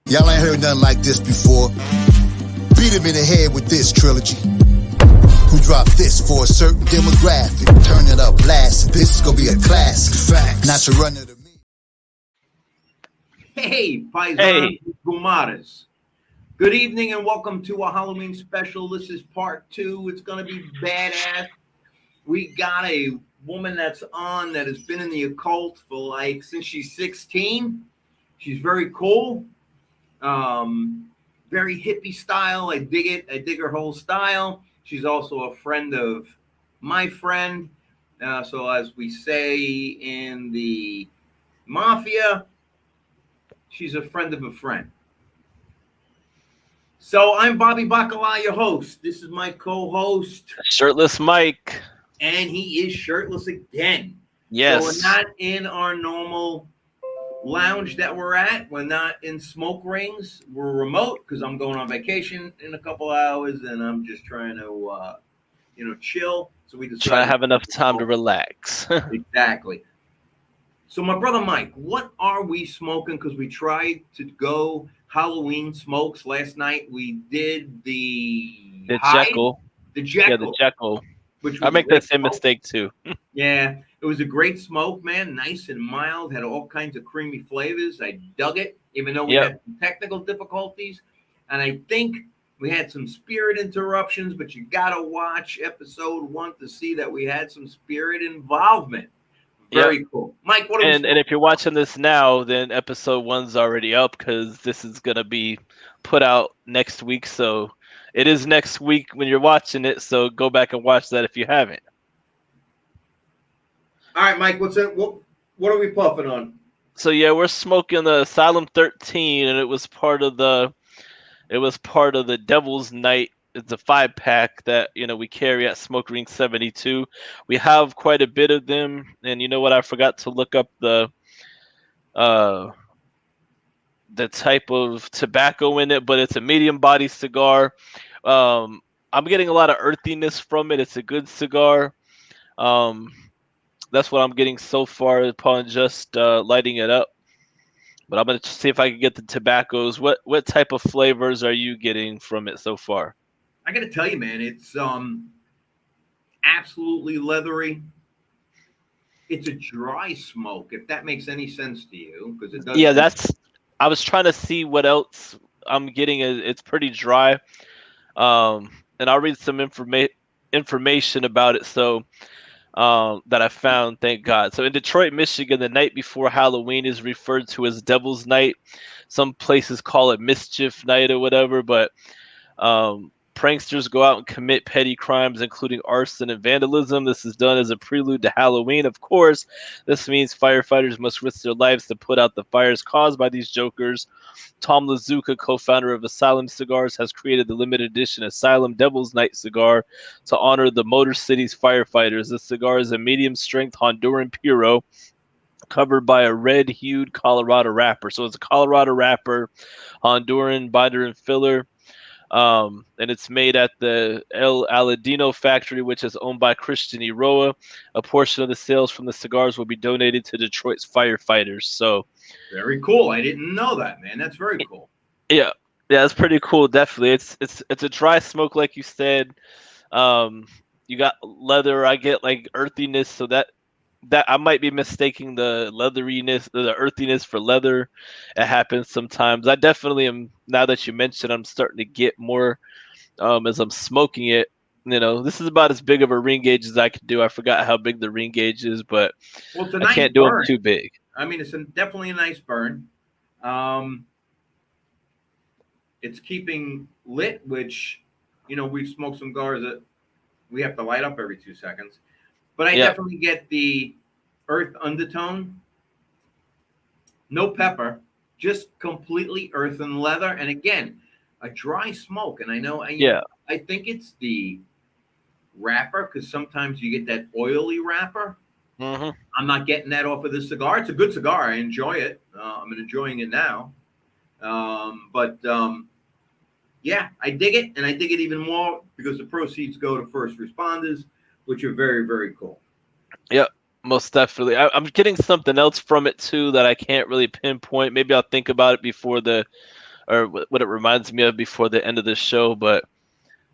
Y'all ain't heard nothing like this before. Beat him in the head with this trilogy. Who dropped this for a certain demographic? Turn it up, blast it. This is gonna be a classic. Facts. Not your runner to me. Hey, Paisan Gumaras. Good evening and welcome to a Halloween special. This is part 2. It's gonna be badass. We got a woman that's on that has been in the occult for since she's 16. She's very cool. Very hippie style. I dig it. I dig her whole style. She's also a friend of my friend. So as we say in the mafia, she's a friend of a friend. So I'm Bobby Bacala, your host. This is my co-host. Shirtless Mike. And he is shirtless again. Yes. So we're not in our normal lounge that we're at. We're not in smoke rings. We're remote because I'm going on vacation in a couple hours and I'm just trying to chill. So we just try to have enough time to relax. Exactly. So my brother Mike, what are we smoking? Because we tried to go Halloween smokes last night. We did the Jekyll. The Jekyll. Yeah, the Jekyll. Which I make that same mistake too. Yeah, it was a great smoke, man. Nice and mild. Had all kinds of creamy flavors. I dug it, even though we had some technical difficulties. And I think we had some spirit interruptions, but you got to watch episode 1 to see that we had some spirit involvement. Very cool. Mike, what are we and if you're watching this now, then episode 1's already up because this is going to be put out next week. So it is next week when you're watching it. So go back and watch that if you haven't. All right, Mike, what's that? What are we puffing on? So yeah, we're smoking the Asylum 13, and it was part of the Devil's Night. It's a 5-pack that we carry at Smoke Ring 72. We have quite a bit of them, and you know what? I forgot to look up the type of tobacco in it, but it's a medium body cigar. I'm getting a lot of earthiness from it. It's a good cigar. That's what I'm getting so far upon just lighting it up. But I'm going to see if I can get the tobaccos. What type of flavors are you getting from it so far? I got to tell you, man, it's absolutely leathery. It's a dry smoke, if that makes any sense to you, because it does. Yeah, I was trying to see what else I'm getting. It's pretty dry. And I'll read some information about it. So that I found, thank God. So in Detroit, Michigan, the night before Halloween is referred to as Devil's Night. Some places call it Mischief Night or whatever, but pranksters go out and commit petty crimes, including arson and vandalism. This is done as a prelude to Halloween, of course. This means firefighters must risk their lives to put out the fires caused by these jokers. Tom Lazuka, co-founder of Asylum Cigars, has created the limited edition Asylum Devil's Night cigar to honor the Motor City's firefighters. This cigar is a medium-strength Honduran Puro covered by a red-hued Colorado wrapper. So it's a Colorado wrapper, Honduran binder and filler. And it's made at the El Aladino factory, which is owned by Christian Iroa. A portion of the sales from the cigars will be donated to Detroit's firefighters. So very cool. I didn't know that, man. That's very cool. Yeah, it's pretty cool. Definitely, it's a dry smoke, like you said. You got leather. I get like earthiness, so that I might be mistaking the leatheriness, the earthiness for leather. It happens sometimes. I definitely am. Now that you mentioned, I'm starting to get more as I'm smoking it. This is about as big of a ring gauge as I can do. I forgot how big the ring gauge is, but it's a I nice can't burn. do them too big. I mean, it's definitely a nice burn. It's keeping lit, which, we've smoked some cigars that we have to light up every 2 seconds. But I definitely get the earth undertone. No pepper, just completely earth and leather. And again, a dry smoke. And I know, I think it's the wrapper because sometimes you get that oily wrapper. Mm-hmm. I'm not getting that off of this cigar. It's a good cigar. I enjoy it. I'm enjoying it now. Yeah, I dig it. And I dig it even more because the proceeds go to first responders, which are very, very cool. Yep, most definitely. I'm getting something else from it too that I can't really pinpoint. Maybe I'll think about it before the or what it reminds me of before the end of this show. But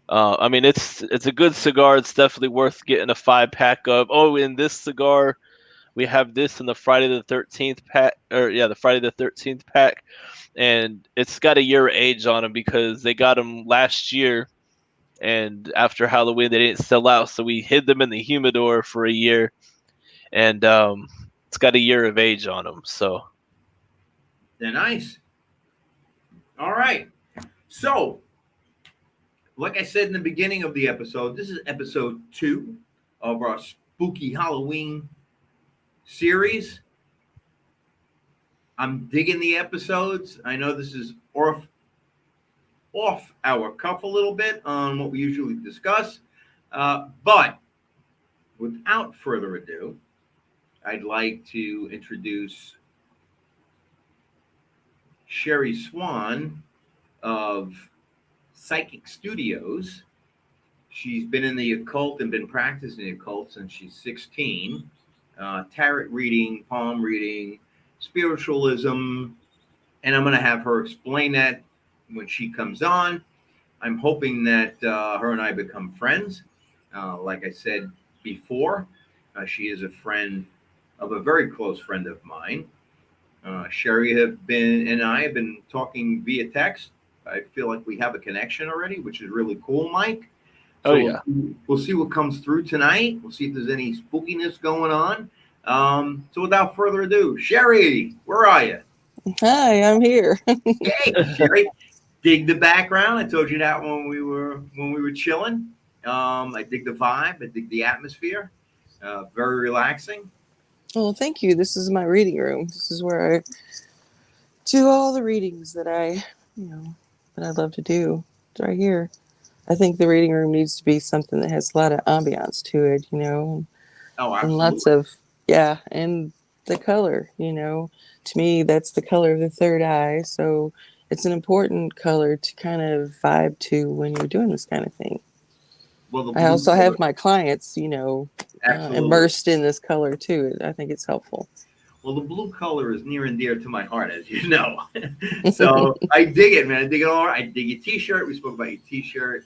I mean, it's a good cigar. It's definitely worth getting a 5-pack of. Oh, in this cigar, we have this in the Friday the 13th pack, or yeah, the Friday the 13th pack, and it's got a year age on them because they got them last year, and after Halloween they didn't sell out, so we hid them in the humidor for a year, and it's got a year of age on them. So They're nice. All right. So, like I said in the beginning of the episode, this is episode 2 of our spooky Halloween series. I'm digging the episodes. I know this is off our cuff a little bit on what we usually discuss. But without further ado, I'd like to introduce Cherie Swan of Psychic Studios. She's been in the occult and been practicing the occult since she's 16. Tarot reading, palm reading, spiritualism, and I'm going to have her explain that when she comes on. I'm hoping that her and I become friends. Like I said before, she is a friend of a very close friend of mine. Cherie and I have been talking via text. I feel like we have a connection already, which is really cool, Mike. So oh yeah. we'll see what comes through tonight. We'll see if there's any spookiness going on. So without further ado, Cherie, where are you? Hi, I'm here. Hey, Cherie. Dig the background. I told you that when we were chilling. I dig the vibe. I dig the atmosphere. Very relaxing. Well, thank you. This is my reading room. This is where I do all the readings that I love to do. It's right here. I think the reading room needs to be something that has a lot of ambiance to it, Oh, and absolutely. lots of, yeah, and the color, to me, that's the color of the third eye. So it's an important color to kind of vibe to when you're doing this kind of thing. Well, the I blue also color, have my clients, absolutely. immersed in this color too. I think it's helpful. Well, the blue color is near and dear to my heart, as you know. So I dig it, man. I dig it all. I dig your T-shirt. We spoke about your T-shirt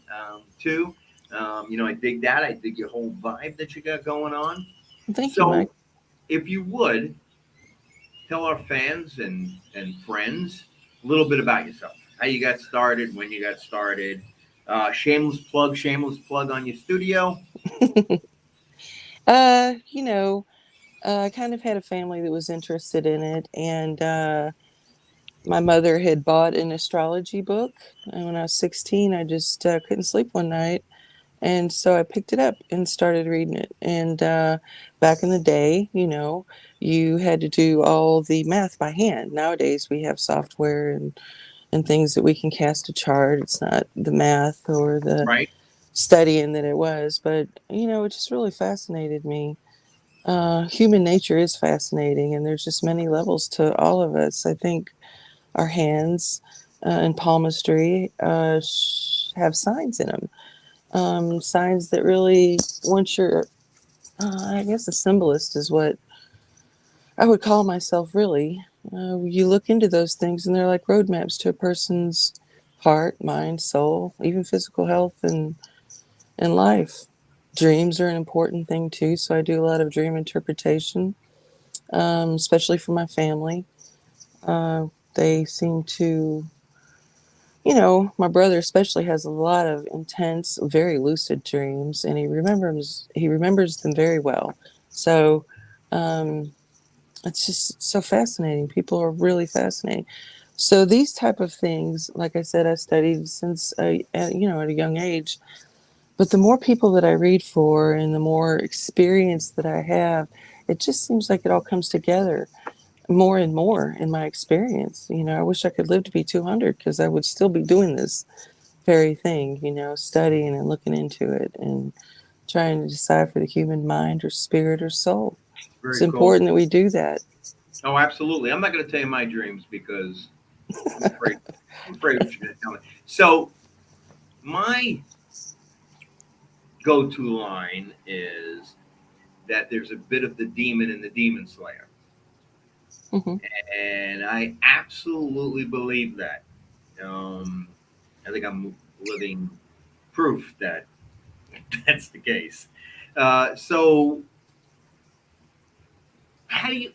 too. I dig that. I dig your whole vibe that you got going on. Thank you, So, Mike. if you would tell our fans and friends a little bit about yourself, how you got started, when you got started. Shameless plug on your studio. You know, I kind of had a family that was interested in it, and my mother had bought an astrology book. And when I was 16, I just couldn't sleep one night. And so I picked it up and started reading it. And back in the day, you had to do all the math by hand. Nowadays, we have software and things that we can cast a chart. It's not the math or the Right. studying that it was, but, it just really fascinated me. Human nature is fascinating, and there's just many levels to all of us. I think our hands and palmistry have signs in them. Signs that really, once you're, I guess a symbolist is what I would call myself, really. You look into those things and they're like roadmaps to a person's heart, mind, soul, even physical health and life. Dreams are an important thing too, so I do a lot of dream interpretation, especially for my family. They seem to, my brother especially has a lot of intense, very lucid dreams, and he remembers them very well. So it's just so fascinating. People are really fascinating. So these type of things, like I said, I studied since at a young age. But the more people that I read for, and the more experience that I have, it just seems like it all comes together more and more in my experience. I wish I could live to be 200 because I would still be doing this very thing, studying and looking into it and trying to decipher the human mind or spirit or soul. It's Very cool. important that we do that. Oh, absolutely. I'm not going to tell you my dreams because I'm afraid. I'm afraid what you're going to tell me. So my go-to line is that there's a bit of the demon in the demon slayer. Hmm. And I absolutely believe that. I think I'm living proof that that's the case. So, how do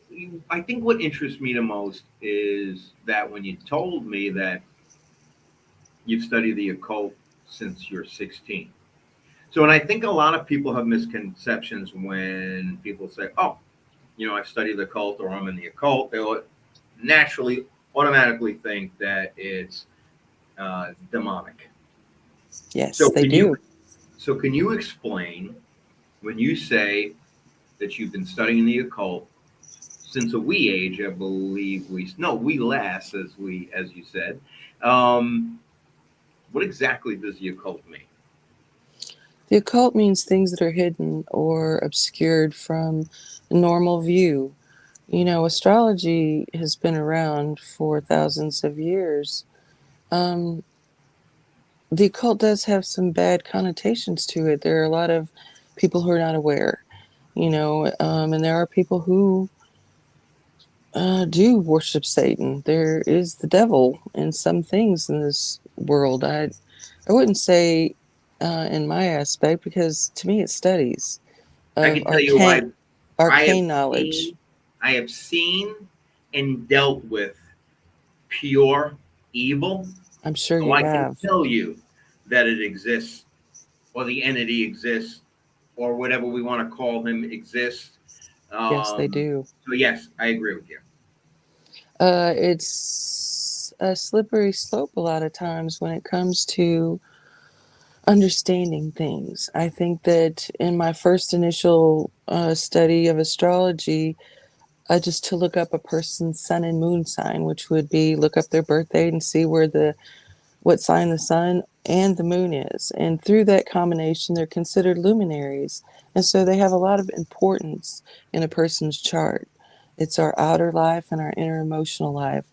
I think what interests me the most is that when you told me that you've studied the occult since you're 16. So, and I think a lot of people have misconceptions when people say, oh, I've studied the occult or I'm in the occult. They'll naturally, automatically think that it's demonic. Yes, So they do. can you explain when you say that you've been studying the occult since a wee age? I believe we last, as you said. What exactly does the occult mean? The occult means things that are hidden or obscured from normal view. Astrology has been around for thousands of years. Um, the occult does have some bad connotations to it. There are a lot of people who are not aware, and there are people who do worship Satan. There is the devil in some things in this world. I wouldn't say in my aspect, because to me it's studies I of can tell you, I have arcane knowledge. seen, I have seen and dealt with pure evil, I'm sure so you I can have. tell you that it exists, or the entity exists, or whatever we want to call him exists. Yes, they Um, do. so yes, I agree with you. It's a slippery slope a lot of times when it comes to understanding things. I think that in my first initial study of astrology, just to look up a person's sun and moon sign, which would be look up their birthday and see what sign the sun and the moon is. And through that combination, they're considered luminaries. And so they have a lot of importance in a person's chart. It's our outer life and our inner emotional life.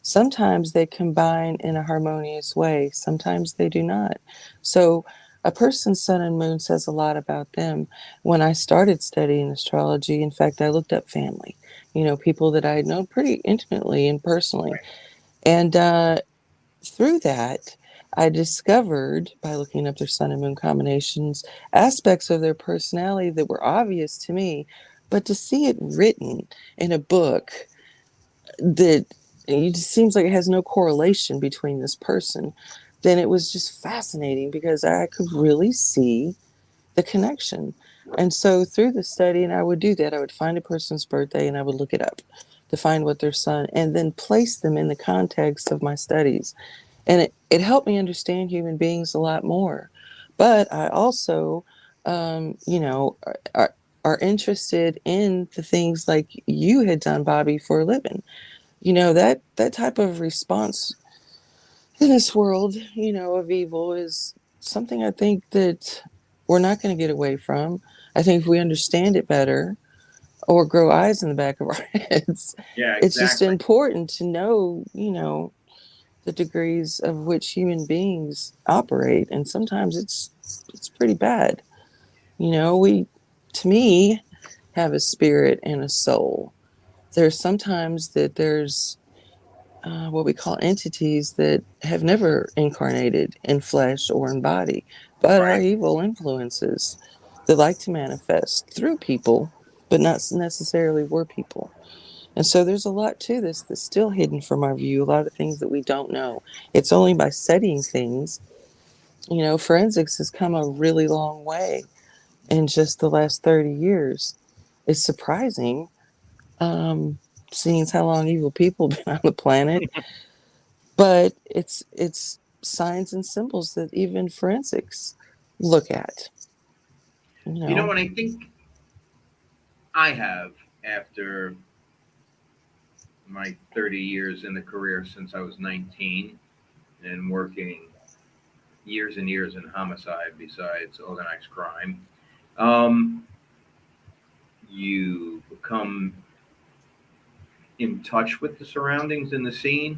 Sometimes they combine in a harmonious way, sometimes they do not. So a person's sun and moon says a lot about them. When I started studying astrology, in fact, I looked up family, people that I had known pretty intimately and personally. Right. And through that, I discovered by looking up their sun and moon combinations aspects of their personality that were obvious to me, but to see it written in a book that it just seems like it has no correlation between this person, then it was just fascinating because I could really see the connection. And so through the study, and I would do that, I would find a person's birthday and I would look it up to find what their sun, and then place them in the context of my studies. And it helped me understand human beings a lot more. But I also, are interested in the things like you had done, Bobby, for a living. That type of response in this world, of evil is something I think that we're not going to get away from. I think if we understand it better or grow eyes in the back of our heads, Yeah, it's just exactly. important to know, the degrees of which human beings operate, and sometimes it's pretty bad. We, to me, have a spirit and a soul. There's sometimes that there's what we call entities that have never incarnated in flesh or in body, but are Right. evil influences that like to manifest through people, but not necessarily were people. And so there's a lot to this that's still hidden from our view, a lot of things that we don't know. It's only by studying things, forensics has come a really long way in just the last 30 years. It's surprising, um, seeing how long evil people have been on the planet, but it's signs and symbols that even forensics look at, you know. What I think I have after my 30 years in the career since I was 19 and working years and years in homicide besides organized crime. Um, you become in touch with the surroundings and the scene.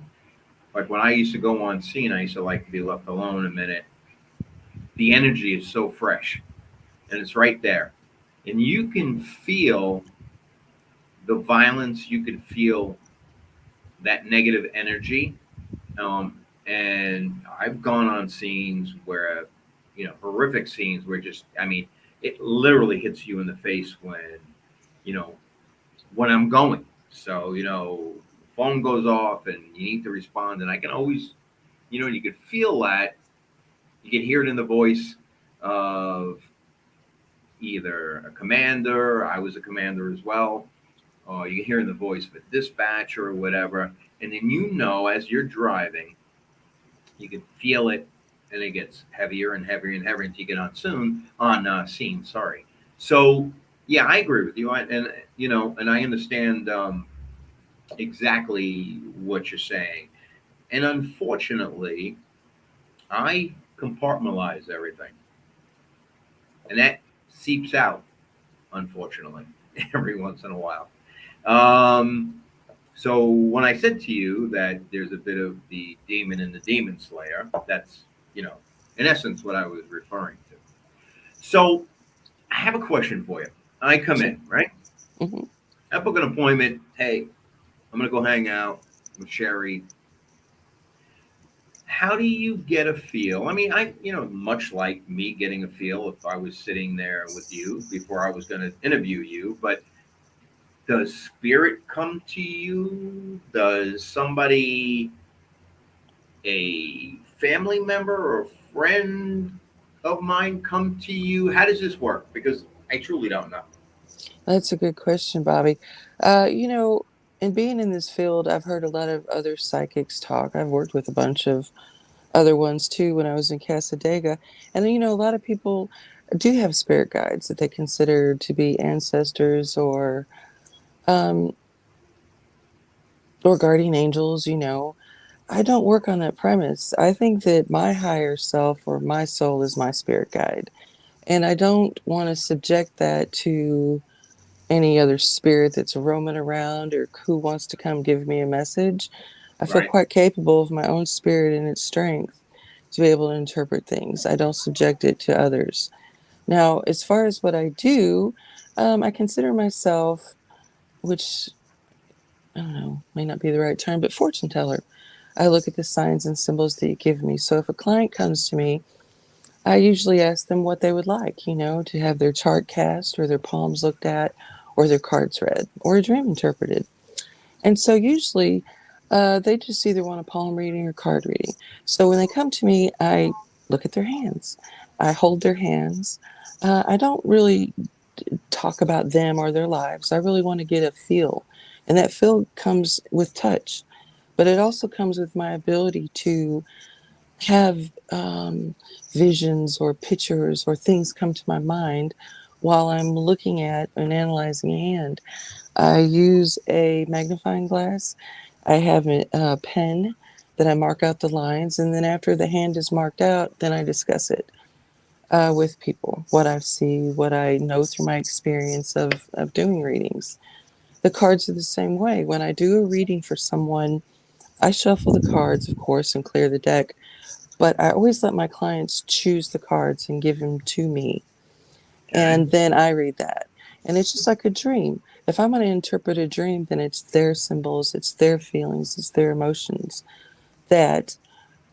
Like when I used to go on scene, I used to like to be left alone a minute. The energy is so fresh and it's right there. And you can feel the violence, you can feel that negative energy. And I've gone on scenes where, horrific scenes where just, I mean, it literally hits you in the face you know, when I'm going. So, phone goes off and you need to respond. And I can always, you can feel that. You can hear it in the voice of either a commander, I was a commander as well, or you can hear in the voice of a dispatcher or whatever. And then, as you're driving, you can feel it, and it gets heavier and heavier and heavier until you get on scene. Sorry. So yeah, I agree with you, and I understand exactly what you're saying. And unfortunately, I compartmentalize everything, and that seeps out, unfortunately, every once in a while. Um, so when I said to you that there's a bit of the demon in the demon slayer, that's, in essence what I was referring to. So I have a question for you. I come in, right? Mhm. I book an appointment. Hey, I'm going to go hang out with Cherie. How do you get a feel? I mean, much like me getting a feel if I was sitting there with you before I was going to interview you, but does spirit come to you? Does somebody, a family member or friend of mine, come to you? How does this work? Because I truly don't know. That's a good question, Bobby. You know, in being in this field, I've heard a lot of other psychics talk. I've worked with a bunch of other ones too when I was in Casadega. And a lot of people do have spirit guides that they consider to be ancestors um or guardian angels. I don't work on that premise. I think that my higher self or my soul is my spirit guide. And I don't want to subject that to any other spirit that's roaming around or who wants to come give me a message. I feel Right. quite capable of my own spirit and its strength to be able to interpret things. I don't subject it to others. Now, as far as what I do, I consider myself, which I don't know, may not be the right term, but fortune teller. I look at the signs and symbols that you give me. So if a client comes to me, I usually ask them what they would like, to have their chart cast or their palms looked at or their cards read or a dream interpreted. And so usually they just either want a palm reading or card reading. So when they come to me, I look at their hands, I hold their hands. I don't really talk about them or their lives. I really want to get a feel. And that feel comes with touch, but it also comes with my ability to have visions or pictures or things come to my mind while I'm looking at and analyzing a hand. I use a magnifying glass. I have a pen that I mark out the lines, and then after the hand is marked out, then I discuss it with people, what I see, what I know through my experience of doing readings. The cards are the same way. When I do a reading for someone, I shuffle the cards, of course, and clear the deck, but I always let my clients choose the cards and give them to me. Okay. And then I read that. And it's just like a dream. If I'm going to interpret a dream, then it's their symbols, it's their feelings, it's their emotions that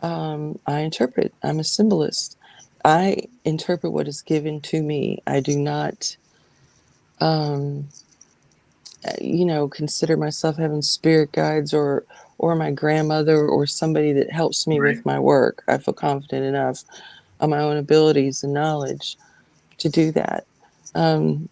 I interpret. I'm a symbolist. I interpret what is given to me. I do not, um, consider myself having spirit guides or my grandmother or somebody that helps me Right. with my work. I feel confident enough on my own abilities and knowledge to do that. Um,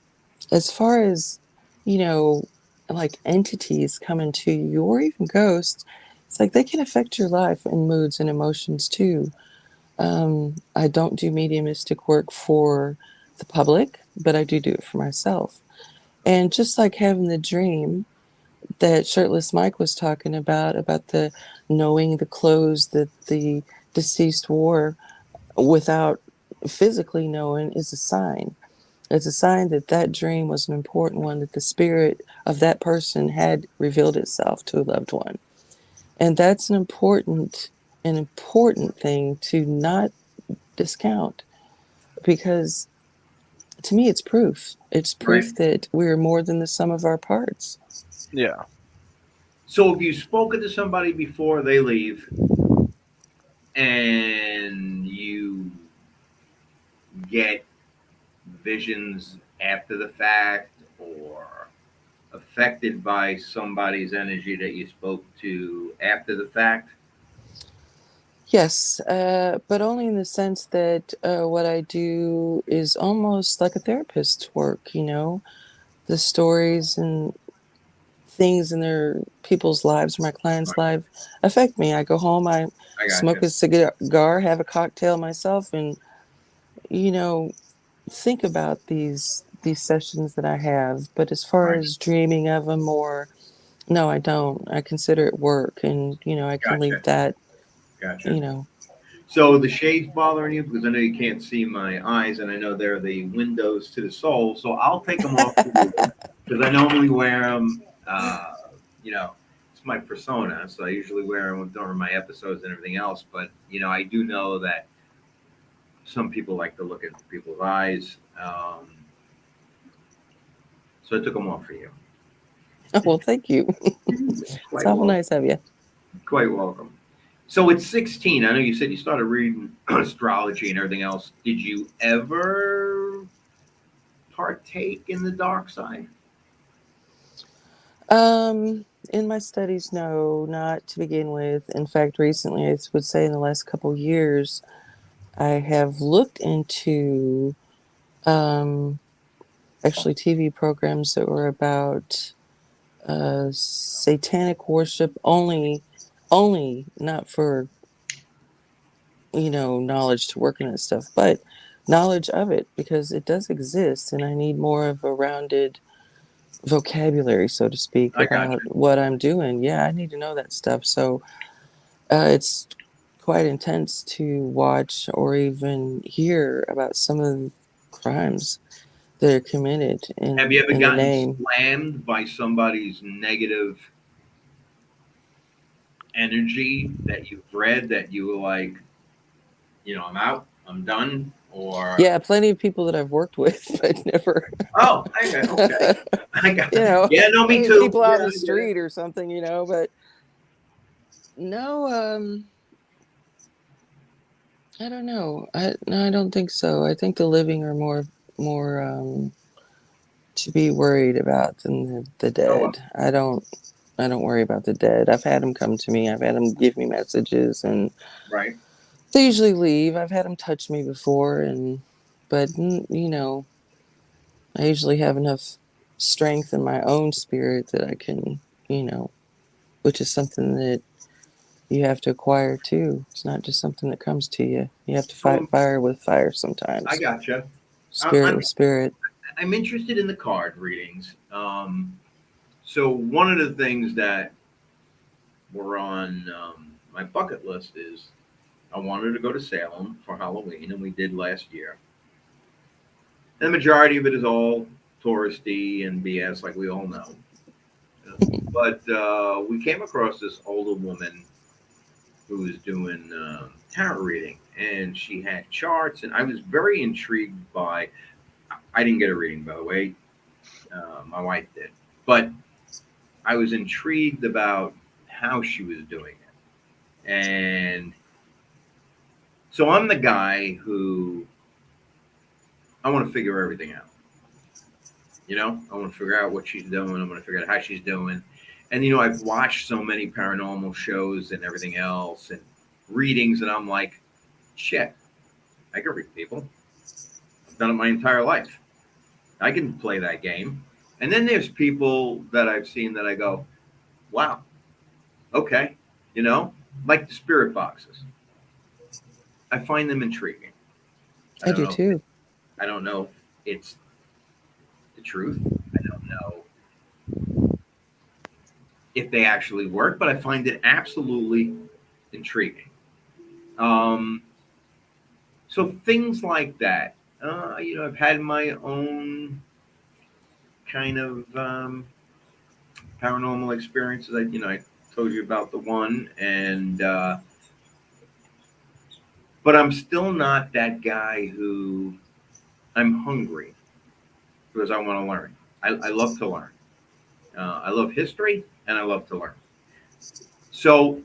as far as, you know, like entities coming to you or even ghosts, it's like they can affect your life and moods and emotions too. I don't do mediumistic work for the public, but I do it for myself. And just like having the dream that Shirtless Mike was talking about the knowing the clothes that the deceased wore without physically knowing is a sign. It's a sign that that dream was an important one, that the spirit of that person had revealed itself to a loved one. And that's an important thing to not discount because to me it's proof. It's Right. proof that we're more than the sum of our parts. Yeah. So if you've spoken to somebody before they leave, and you get visions after the fact or affected by somebody's energy that you spoke to after the fact? Yes, but only in the sense that what I do is almost like a therapist's work, you know, the stories and things in their people's lives or my clients' Right. life affect me. I go home, I I got smoke you. a cigar, have a cocktail myself, and you know, think about these sessions that I have. But as far Right. as dreaming of them, or no, I don't. I consider it work, and you know, I can leave Gotcha. that. Gotcha. You know, So the shades bothering you because I know you can't see my eyes, and I know they're the windows to the soul. So I'll take them off for you because I normally wear them. You know, it's my persona, so I usually wear them during my episodes and everything else. But you know, I do know that some people like to look at people's eyes, so I took them off for you. oh, well, thank you. It's Quite awful welcome. nice of you. Quite welcome. So at 16, I know you said you started reading astrology and everything else. Did you ever partake in the dark side? In my studies, no, not to begin with. In fact, recently, I would say in the last couple years, I have looked into um, actually TV programs that were about satanic worship only not for knowledge to work in that stuff, but knowledge of it because it does exist, and I need more of a rounded vocabulary, so to speak, I got about you. what I'm doing. Yeah, I need to know that stuff. So it's quite intense to watch or even hear about some of the crimes that are committed Have you ever in the gotten name. slammed by somebody's negative energy that you've read that you were like, I'm out, I'm done, or Yeah, plenty of people that I've worked with, but never, oh, I got okay, I got yeah, no, me maybe too. people out Yeah, in the I get it. street or something, but no, I don't know. No, I don't think so. I think the living are more to be worried about than the Oh well, dead. I don't worry about the dead. I've had them come to me. I've had them give me messages, and right. they usually leave. I've had them touch me before, but I usually have enough strength in my own spirit that I can, which is something that you have to acquire too. It's not just something that comes to you. You have to fight So fire with fire I sometimes, gotcha. spirit I'm with spirit. I'm interested in the card readings. So one of the things that were on my bucket list is I wanted to go to Salem for Halloween, and we did last year. And the majority of it is all touristy and BS, like we all know. But we came across this older woman who was doing tarot reading, and she had charts, and I was very intrigued by. I didn't get a reading, by the way. My wife did, but I was intrigued about how she was doing it, and so I'm the guy who I want to figure everything out. I want to figure out what she's doing. I want to figure out how she's doing. And I've watched so many paranormal shows and everything else and readings, and I'm like, shit, I can read people. I've done it my entire life. I can play that game. And then there's people that I've seen that I go, wow, okay, like the spirit boxes. I find them intriguing. I I don't do know. too. I don't know if it's the truth. I don't know if they actually work, but I find it absolutely intriguing. Um, so things like that. I've had my own kind of paranormal experiences. I told you about the one, and but I'm still not that guy who I'm hungry because I want to learn. I love to learn. I love history, and I love to learn. So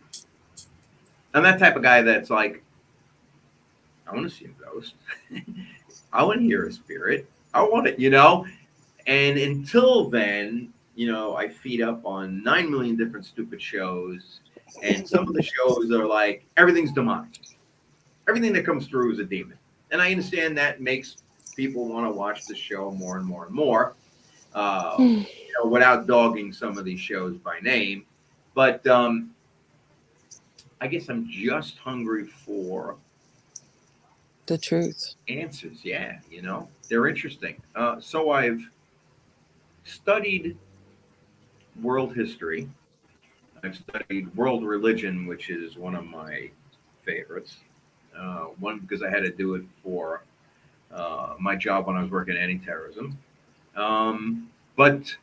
I'm that type of guy that's like, I want to see a ghost. I want to hear a spirit. I want it, And until then, I feed up on 9 million different stupid shows, and some of the shows are like everything's demonic. Everything that comes through is a demon, and I understand that makes people want to watch the show more and more and more, without dogging some of these shows by name. But I guess I'm just hungry for The truth. answers. Yeah, they're interesting. So I've studied world history. I've studied world religion, which is one of my favorites. One, because I had to do it for my job when I was working anti-terrorism. But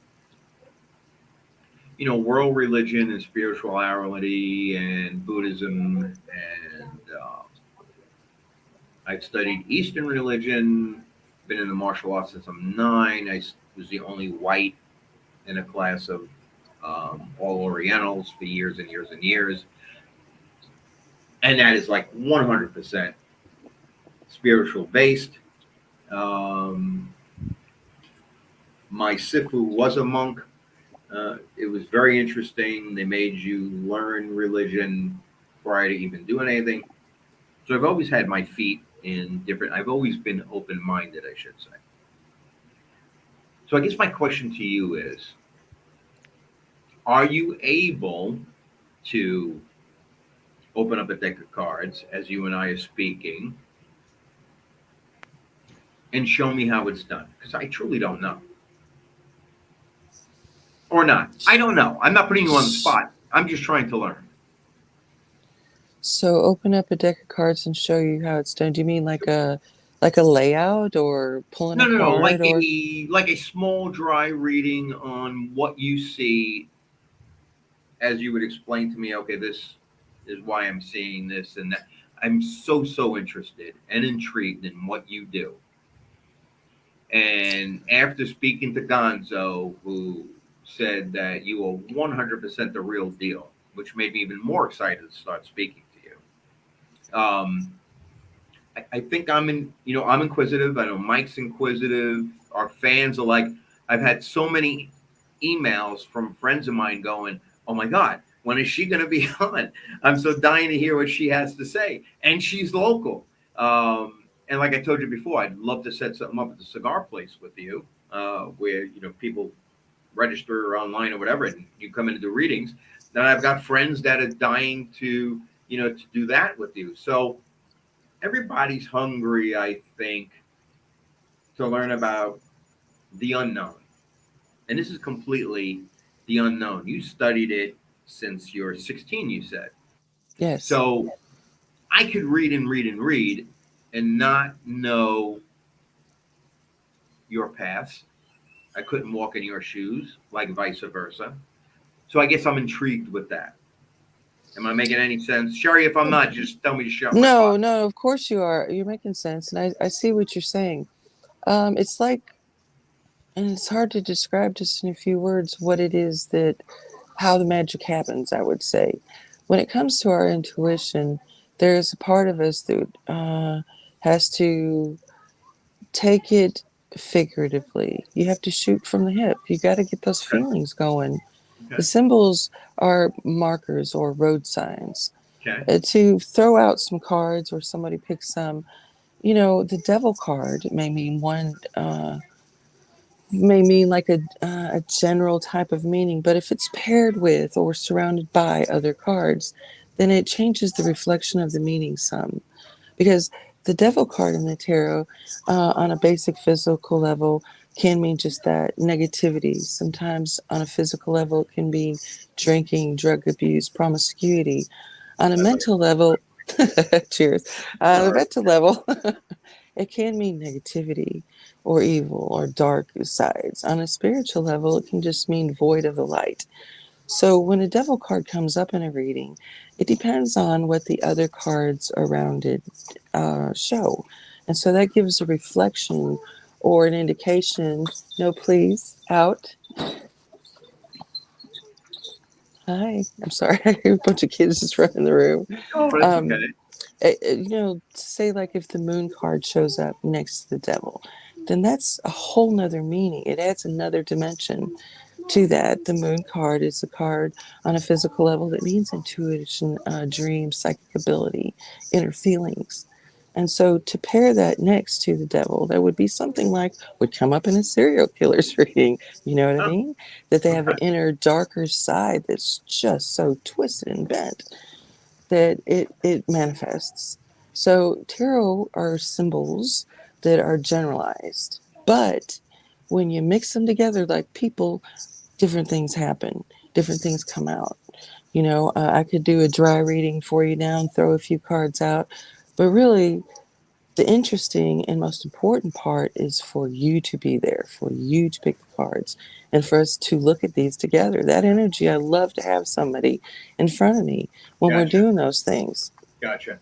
world religion and spirituality and Buddhism, and I've studied Eastern religion. Been in the martial arts since I'm 9. I was the only white in a class of all Orientals for years and years and years. And that is like 100% spiritual based. My Sifu was a monk. It was very interesting. They made you learn religion prior to even doing anything. So I've always had my feet in different, I've always been open minded, I should say. So I guess my question to you is, are you able to open up a deck of cards as you and I are speaking and show me how it's done? Because I truly don't know. Or not. I don't know. I'm not putting you on the spot. I'm just trying to learn. So open up a deck of cards and show you how it's done. Do you mean like a layout, or pulling a No. card, or Like a small, dry reading on what you see, as you would explain to me. Okay, this is why I'm seeing this and that. I'm so interested and intrigued in what you do. And after speaking to Gonzo, who said that you are 100% the real deal, which made me even more excited to start speaking to you. I think I'm inquisitive. I know Mike's inquisitive. Our fans are like, I've had so many emails from friends of mine going, oh my God, when is she going to be on? I'm so dying to hear what she has to say. And she's local. And like I told you before, I'd love to set something up at the cigar place with you, where people register online or whatever, and you come in to do readings. Then I've got friends that are dying to do that with you. So everybody's hungry, I think, to learn about the unknown, and this is completely the unknown. You studied it since you're 16, you said. yes. So I could read and read and read and not know your past. I couldn't walk in your shoes, like vice versa. So I guess I'm intrigued with that. Am I making any sense? Cherie, if I'm not, just tell me to shut my No, pot. no, of course you are. You're making sense, and I see what you're saying. It's like, and it's hard to describe just in a few words what it is that, how the magic happens, I would say. When it comes to our intuition, there's a part of us that has to take it figuratively. You have to shoot from the hip. You got to get those Okay. feelings going. The Okay. symbols are markers or road signs. Okay. To throw out some cards or somebody picks some, the devil card may mean may mean like a general type of meaning, but if it's paired with or surrounded by other cards, then it changes the reflection of the meaning some. Because the devil card in the tarot, on a basic physical level, can mean just that, negativity. Sometimes on a physical level, it can be drinking, drug abuse, promiscuity. On a mental level, cheers. On a All right. mental level, it can mean negativity or evil or dark sides. On a spiritual level, it can just mean void of the light. So when a devil card comes up in a reading, it depends on what the other cards around it show. And so that gives a reflection or an indication. No, please, out. Hi. I'm sorry. I hear a bunch of kids just running the room. Oh, that's okay. Say like if the moon card shows up next to the devil, then that's a whole nother meaning. It adds another dimension to that. The moon card is a card on a physical level that means intuition, dreams, psychic ability, inner feelings. And so to pair that next to the devil, there would be something like would come up in a serial killer's reading. You know what I Oh, mean? That they have an okay. inner, darker side that's just so twisted and bent that it manifests. So tarot are symbols that are generalized, but when you mix them together like people, different things happen, different things come out. I could do a dry reading for you now and throw a few cards out, but really the interesting and most important part is for you to be there, for you to pick the cards, and for us to look at these together. That energy, I love to have somebody in front of me when we're Gotcha. doing those things. Gotcha.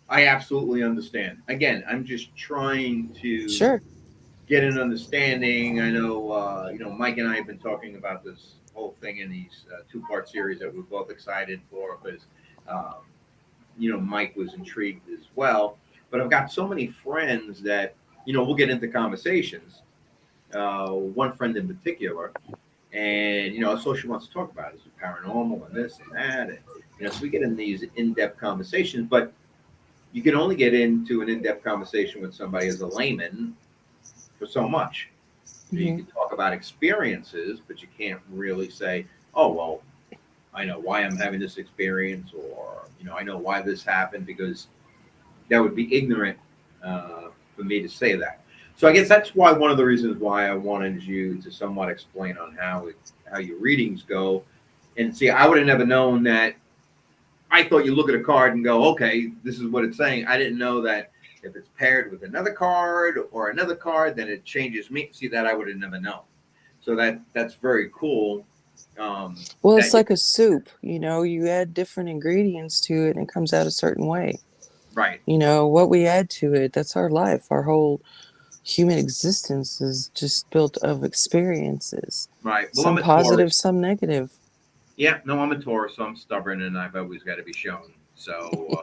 I absolutely understand. Again, I'm just trying to Sure. get an understanding. I know, Mike and I have been talking about this whole thing in these two-part series that we're both excited for because, um, Mike was intrigued as well. But I've got so many friends that, we'll get into conversations. One friend in particular, and, that's all she wants to talk about is the paranormal and this and that. And, so we get in these in-depth conversations, but you can only get into an in-depth conversation with somebody as a layman for so much. You Hmm. can talk about experiences, but you can't really say, "Oh, well, I know why I'm having this experience," or I know why this happened, because that would be ignorant for me to say that. So I guess that's why one of the reasons why I wanted you to somewhat explain on how your readings go. And see, I would have never known that. I thought you look at a card and go, okay, this is what it's saying. I didn't know that if it's paired with another card or another card, then it changes me. See, that I would have never known. So that's very cool. Well, it's That like a soup. You add different ingredients to it and it comes out a certain way. right, What we add to it, that's our life. Our whole human existence is just built of experiences, right. Well, I'm some a positive, Taurus. some negative. Yeah, no, I'm a Taurus. So I'm stubborn, and I've always got to be shown. So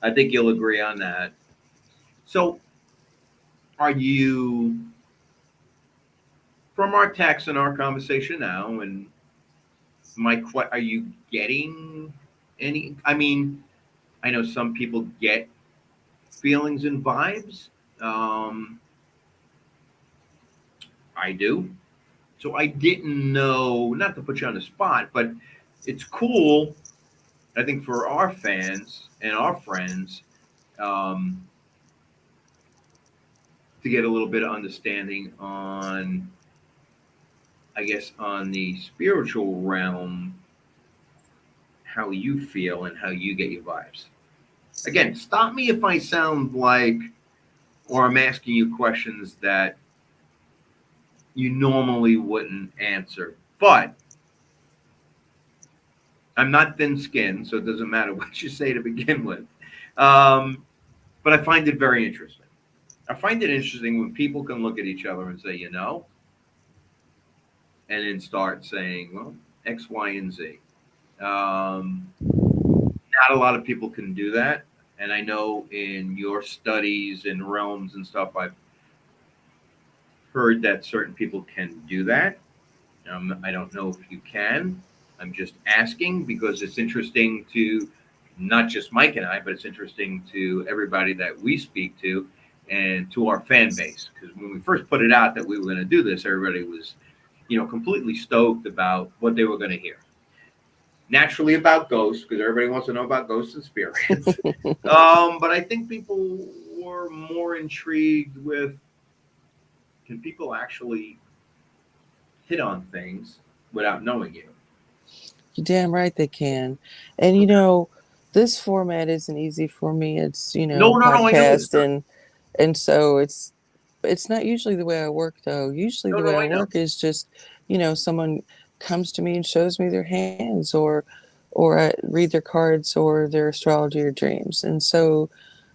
I think you'll agree on that. So, are you from our text and our conversation now, and are you getting any? I mean, I know some people get feelings and vibes. Um, I do. So I didn't know, not to put you on the spot, but it's cool, I think, for our fans and our friends um, to get a little bit of understanding on, I guess, on the spiritual realm, how you feel and how you get your vibes. Again, stop me if I sound like, or I'm asking you questions that you normally wouldn't answer. But I'm not thin skinned, so it doesn't matter what you say to begin with. Um, but I find it very interesting. I find it interesting when people can look at each other and say, and then start saying, well, X, Y, and Z. Not a lot of people can do that. And I know in your studies and realms and stuff, I've heard that certain people can do that. I don't know if you can. I'm just asking because it's interesting to not just Mike and I, but it's interesting to everybody that we speak to and to our fan base. Because when we first put it out that we were going to do this, everybody was, completely stoked about what they were going to hear. Naturally about ghosts, because everybody wants to know about ghosts and spirits. But I think people were more intrigued with, can people actually hit on things without knowing you? You're damn right they can. And Okay. this format isn't easy for me. It's, No, no, no. I know it's podcast not. and so it's not usually the way I work though. Usually No, the way no, I I know. work is just, someone comes to me and shows me their hands or I read their cards or their astrology or dreams. And so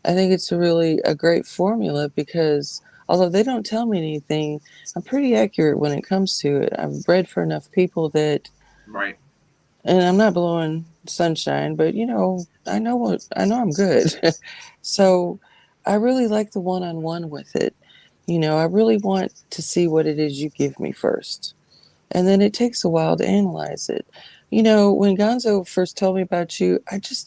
I think it's really a great formula because although they don't tell me anything, I'm pretty accurate when it comes to it. I've read for enough people that Right. And I'm not blowing sunshine, but I know I'm good. So I really like the one-on-one with it. I really want to see what it is you give me first. And then it takes a while to analyze it. When Gonzo first told me about you,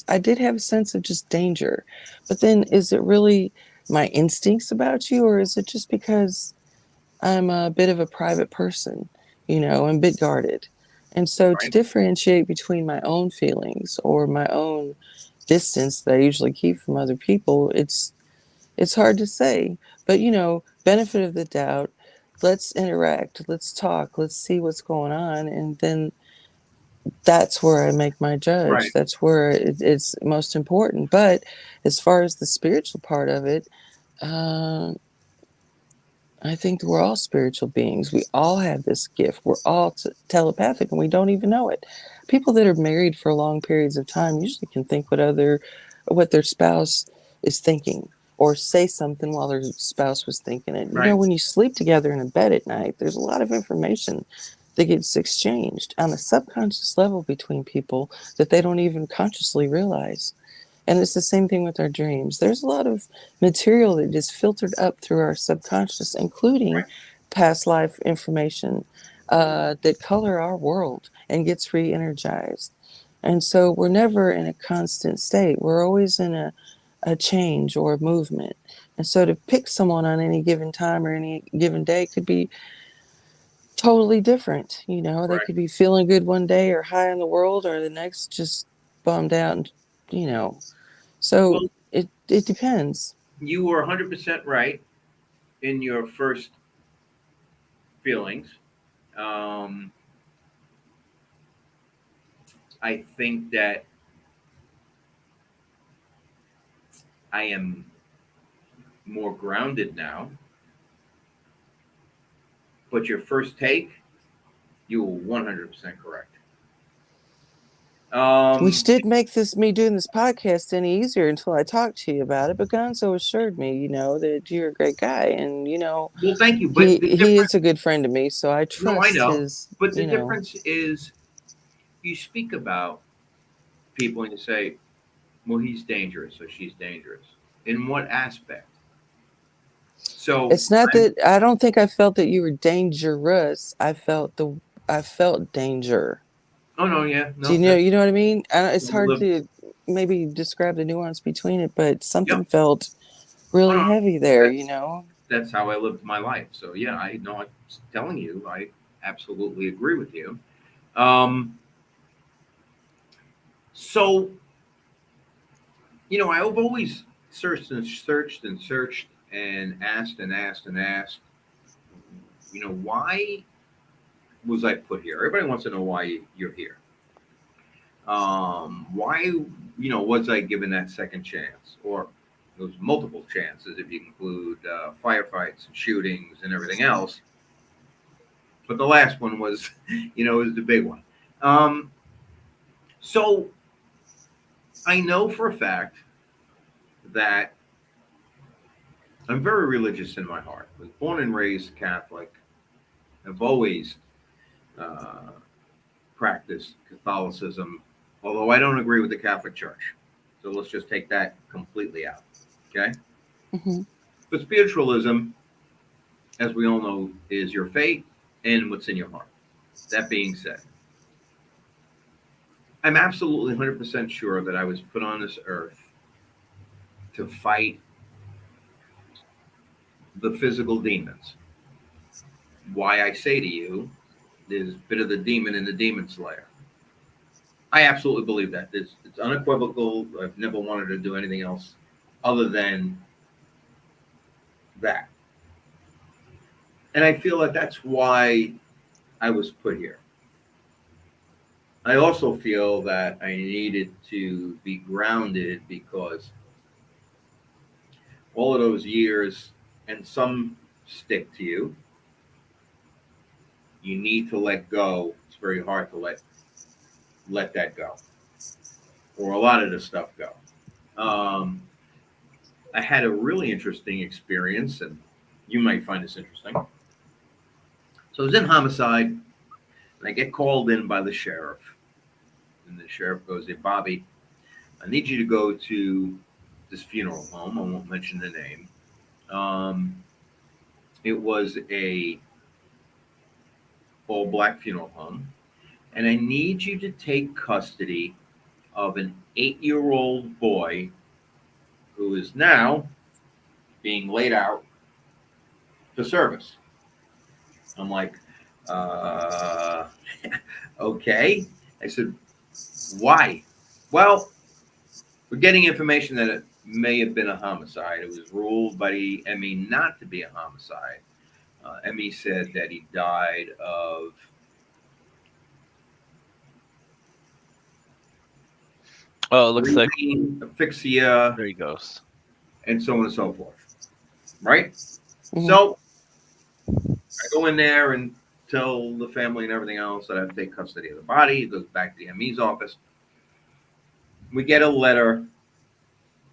I did have a sense of just danger. But then is it really my instincts about you, or is it just because I'm a bit of a private person, and a bit guarded? And so to Right. differentiate between my own feelings or my own distance that I usually keep from other people, it's hard to say. But benefit of the doubt, let's interact, let's talk, let's see what's going on, and then that's where I make my judge. Right. That's where it's most important. But as far as the spiritual part of it, uh, I think we're all spiritual beings. We all have this gift. We're all telepathic, and we don't even know it. People that are married for long periods of time usually can think what their spouse is thinking, or say something while their spouse was thinking it. Right. When you sleep together in a bed at night, there's a lot of information that gets exchanged on a subconscious level between people that they don't even consciously realize. And it's the same thing with our dreams. There's a lot of material that is filtered up through our subconscious, including past life information that color our world and gets re-energized. And so we're never in a constant state. We're always in a change or a movement. And so to pick someone on any given time or any given day could be totally different. They Right. could be feeling good one day or high in the world, or the next just bummed out and, so Well, it depends. you were 100% right in your first feelings. Um, I think that I am more grounded now. But your first take, you were 100% correct. Which Um, didn't make me doing this podcast any easier until I talked to you about it. But Gonzo assured me, that you're a great guy, and well, thank you. he But the he difference, is a good friend to me, so I no, I trust know. his. But the difference is you speak about people and you say, well, he's dangerous or she's dangerous. In what aspect? So, It's not that I don't think I felt that you were dangerous. I felt danger. oh, no, yeah, Do no, you know? that's You know what I mean? It's we hard live, to maybe describe the nuance between it, but yep. something felt Oh, really no, heavy there. that's, that's how I lived my life. So, yeah, I know I'm telling you, I absolutely agree with you. Um, so, I've always searched and asked and asked and asked, why was I put here? Everybody wants to know why you're here. Why, was I given that second chance? Or those multiple chances if you include firefights and shootings and everything else. But the last one was, is the big one. Um, so I know for a fact that I'm very religious in my heart. I was born and raised Catholic. I've always uh, practiced Catholicism, although I don't agree with the Catholic Church. So let's just take that completely out. Okay? Hmm. But spiritualism, as we all know, is your faith and what's in your heart. That being said, I'm absolutely 100% sure that I was put on this earth to fight the physical demons. Why I say to you, there's a bit of the demon in the demon slayer. I absolutely believe that. It's unequivocal. I've never wanted to do anything else other than that. And I feel that that's why I was put here. I also feel that I needed to be grounded because all of those years, and some stick to you, you need to let go. It's very hard to let that go, or a lot of the stuff go. Um, I had a really interesting experience, and you might find this interesting. So I was in homicide. And I get called in by the sheriff. And the sheriff goes, "Hey, Bobby, I need you to go to this funeral home. I won't mention the name. Um, it was a all black funeral home. And I need you to take custody of an 8-year-old boy who is now being laid out for service." I'm like, uh, okay. I said, "Why?" "Well, we're getting information that it may have been a homicide. It was ruled by the ME not to be a homicide. ME said that he died of Oh, it looks like breathing asphyxia there he goes. and so on and so forth." Right? Mhm. So I go in there and tell the family and everything else that I have to take custody of the body. It goes back to the ME's office. We get a letter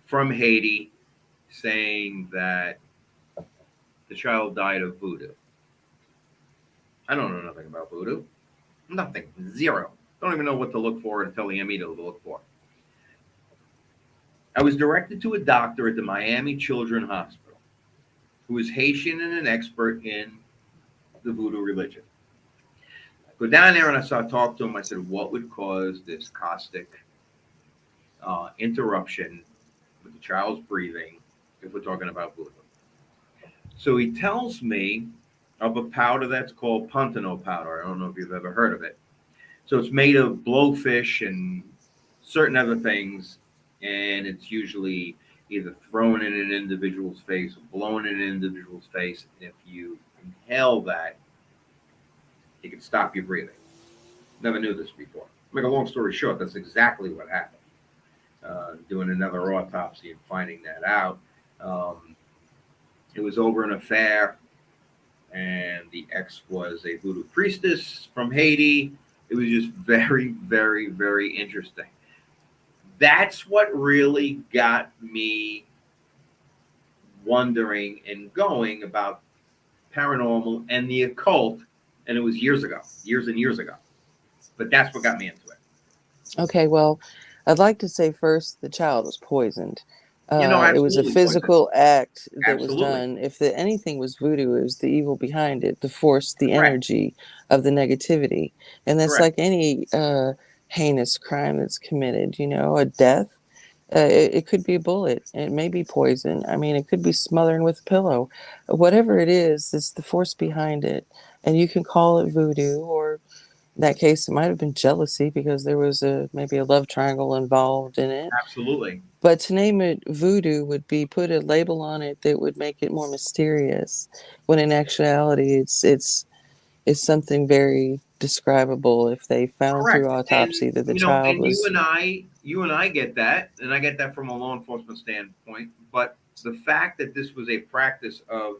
from Haiti saying that the child died of voodoo. I don't know nothing about voodoo. Nothing. Zero. Don't even know what to look for and tell the ME to look for. I was directed to a doctor at the Miami Children's Hospital who is Haitian and an expert in the voodoo religion. I go down there and I start talking to him. I said, "What would cause this caustic interruption with the child's breathing if we're talking about voodoo?" So he tells me of a powder that's called Pontano powder. I don't know if you've ever heard of it. So it's made of blowfish and certain other things, and it's usually either thrown in an individual's face or blown in an individual's face. And if you inhale that, it can stop your breathing. Never knew this before. Make a long story short, that's exactly what happened. Doing another autopsy and finding that out. It was over an affair, and the ex was a voodoo priestess from Haiti. It was just very, very, very interesting. That's what really got me wondering and going about paranormal and the occult. And it was years ago, years and years ago. But that's what got me into it. Okay, well, I'd like to say first the child was poisoned. It was a Absolutely poison. physical act that was Absolutely. done. If anything was voodoo, it was the evil behind it, the force, the Correct. energy of the negativity. And that's Correct. like any heinous crime that's committed, a death. It could be a bullet. It may be poison. I mean, it could be smothering with a pillow. Whatever it is, it's the force behind it. And you can call it voodoo, or in that case, it might have been jealousy because there was maybe a love triangle involved in it. Absolutely. But to name it voodoo would be put a label on it that would make it more mysterious. When in actuality, it's something very describable. If they found through Correct. And autopsy that the you know, child and was you and I get that, and I get that from a law enforcement standpoint. But the fact that this was a practice of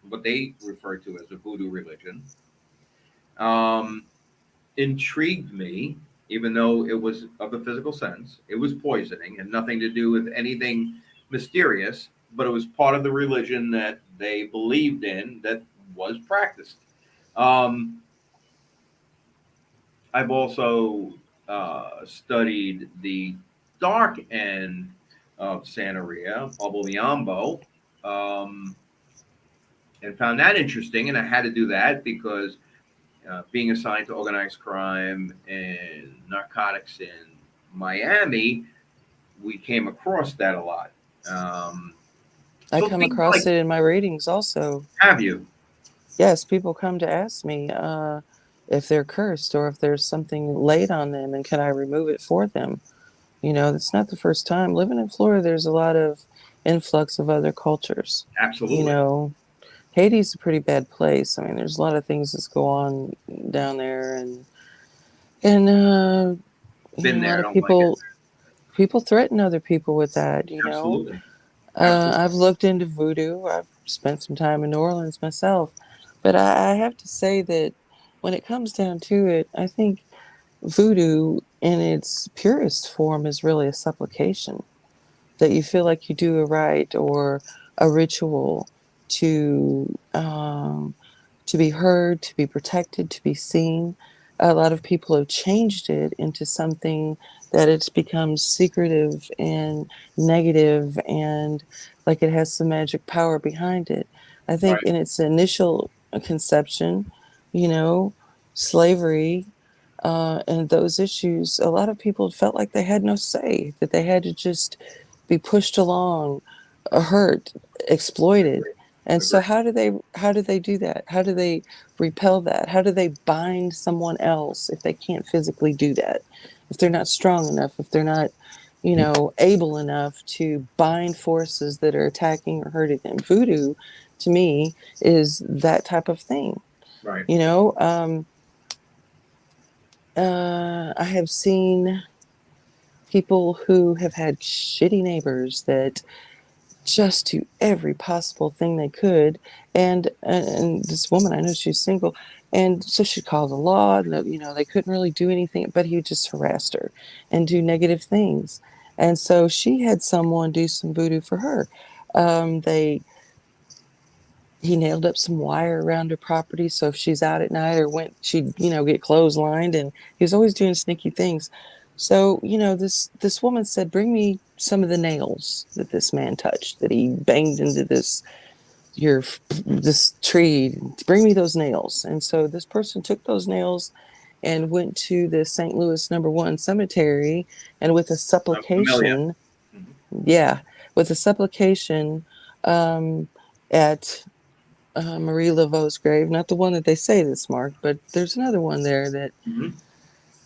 what they refer to as a voodoo religion um, intrigued me, even though it was of a physical sense. It was poisoning and nothing to do with anything mysterious, but it was part of the religion that they believed in that was practiced. Um, I've also studied the dark end of Santeria, Obliambo, um, and found that interesting. And I had to do that because being assigned to organized crime and narcotics in Miami, we came across that a lot. Um, I so come things across like, it in my readings also. have you? Yes, people come to ask me if they're cursed or if there's something laid on them and can I remove it for them. That's not the first time. Living in Florida, there's a lot of influx of other cultures. You Absolutely. know, Haiti's a pretty bad place. I mean, there's a lot of things that go on down there, and Been a lot there, of don't like it. people threaten other people with that. Absolutely. Absolutely. I've looked into voodoo. I've spent some time in New Orleans myself, but I have to say that when it comes down to it, I think voodoo in its purest form is really a supplication that you feel like you do a rite or a ritual to to be heard, to be protected, to be seen. A lot of people have changed it into something that it's become secretive and negative and like it has some magic power behind it. I think Right. in its initial conception, you know, slavery and those issues, a lot of people felt like they had no say, that they had to just be pushed along, hurt, exploited. And so Agree. how do they do that? How do they repel that? How do they bind someone else if they can't physically do that? If they're not strong enough, if they're not, able enough to bind forces that are attacking or hurting them. Voodoo to me is that type of thing. Right. You know, I have seen people who have had shitty neighbors that just do every possible thing they could. And this woman, I know she's single, and so she called the law. They couldn't really do anything, but he just harassed her and do negative things. And so she had someone do some voodoo for her. They He nailed up some wire around her property, so if she's out at night or went, she'd get clotheslined, and he was always doing sneaky things. So this woman said, "Bring me some of the nails that this man touched, that he banged into this tree. Bring me those nails." And so this person took those nails and went to the St. Louis #1 cemetery, and with a I'm familiar. supplication, Mhm. yeah, with a supplication at Marie Laveau's grave, not the one that they say that's marked, but there's another one there that Mhm.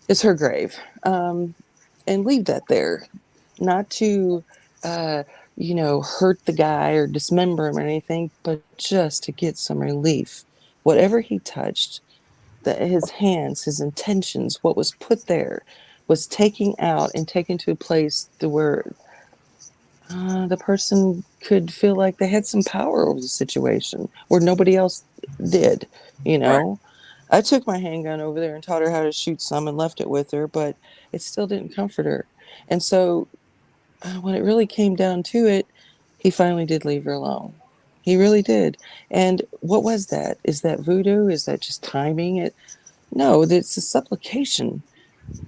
is her grave, and leave that there, not to, uh, hurt the guy or dismember him or anything, but just to get some relief. Whatever he touched, his hands, his intentions, what was put there, was taken out and taken to a place where the person could feel like they had some power over the situation where nobody else did, you Right. know. I took my handgun over there and taught her how to shoot some and left it with her, but it still didn't comfort her. And so when it really came down to it, he finally did leave her alone. He really did. And what was that? Is that voodoo? Is that just timing it? No, it's a supplication,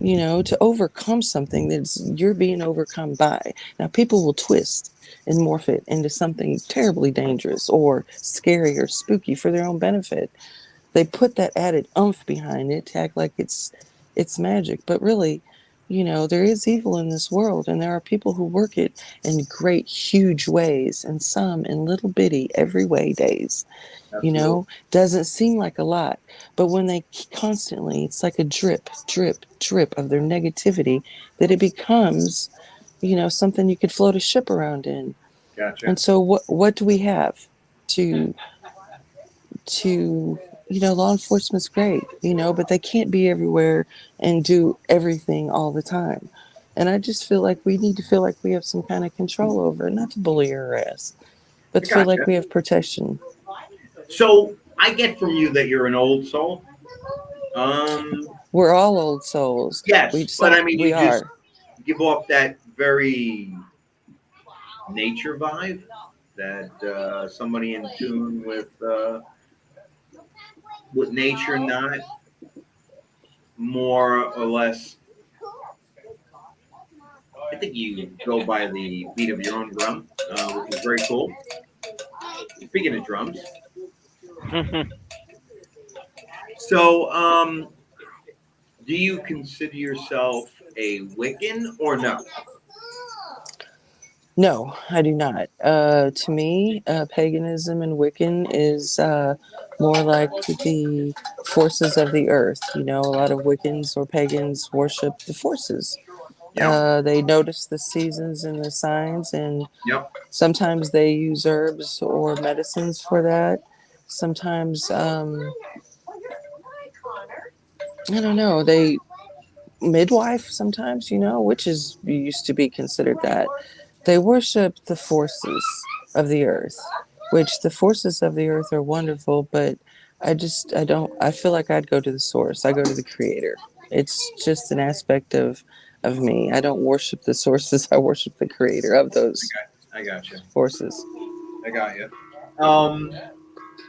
to overcome something that's you're being overcome by. Now, people will twist and morph it into something terribly dangerous or scary or spooky for their own benefit. They put that added oomph behind it to act like it's magic, but really, there is evil in this world, and there are people who work it in great, huge ways, and some in little bitty every way days. Absolutely. Doesn't seem like a lot, but when they constantly, it's like a drip, drip, drip of their negativity, that it becomes, something you could float a ship around in. Gotcha. And so what do we have to to law enforcement's great, but they can't be everywhere and do everything all the time. And I just feel like we need to feel like we have some kind of control over it, not to bully or harass, but I to feel like gotcha. we have protection. So I get from you that you're an old soul. Um, We're all old souls. We yes, just but I don't, mean, we you just are. give off that very nature vibe that somebody in tune with nature, not more or less. I think you go by the beat of your own drum, which is very cool. Speaking of drums, so do you consider yourself a Wiccan or no? No, I do not. To me, paganism and Wiccan is more like the forces of the earth. A lot of Wiccans or pagans worship the forces. Yep. They notice the seasons and the signs, and Yep. sometimes they use herbs or medicines for that. Sometimes, I don't know, they midwife sometimes, which is used to be considered that. They worship the forces of the earth, which the forces of the earth are wonderful, but I feel like I'd go to the source. I go to the creator. It's just an aspect of me. I don't worship the sources. I worship the creator of those I got you. forces. I got you. Um,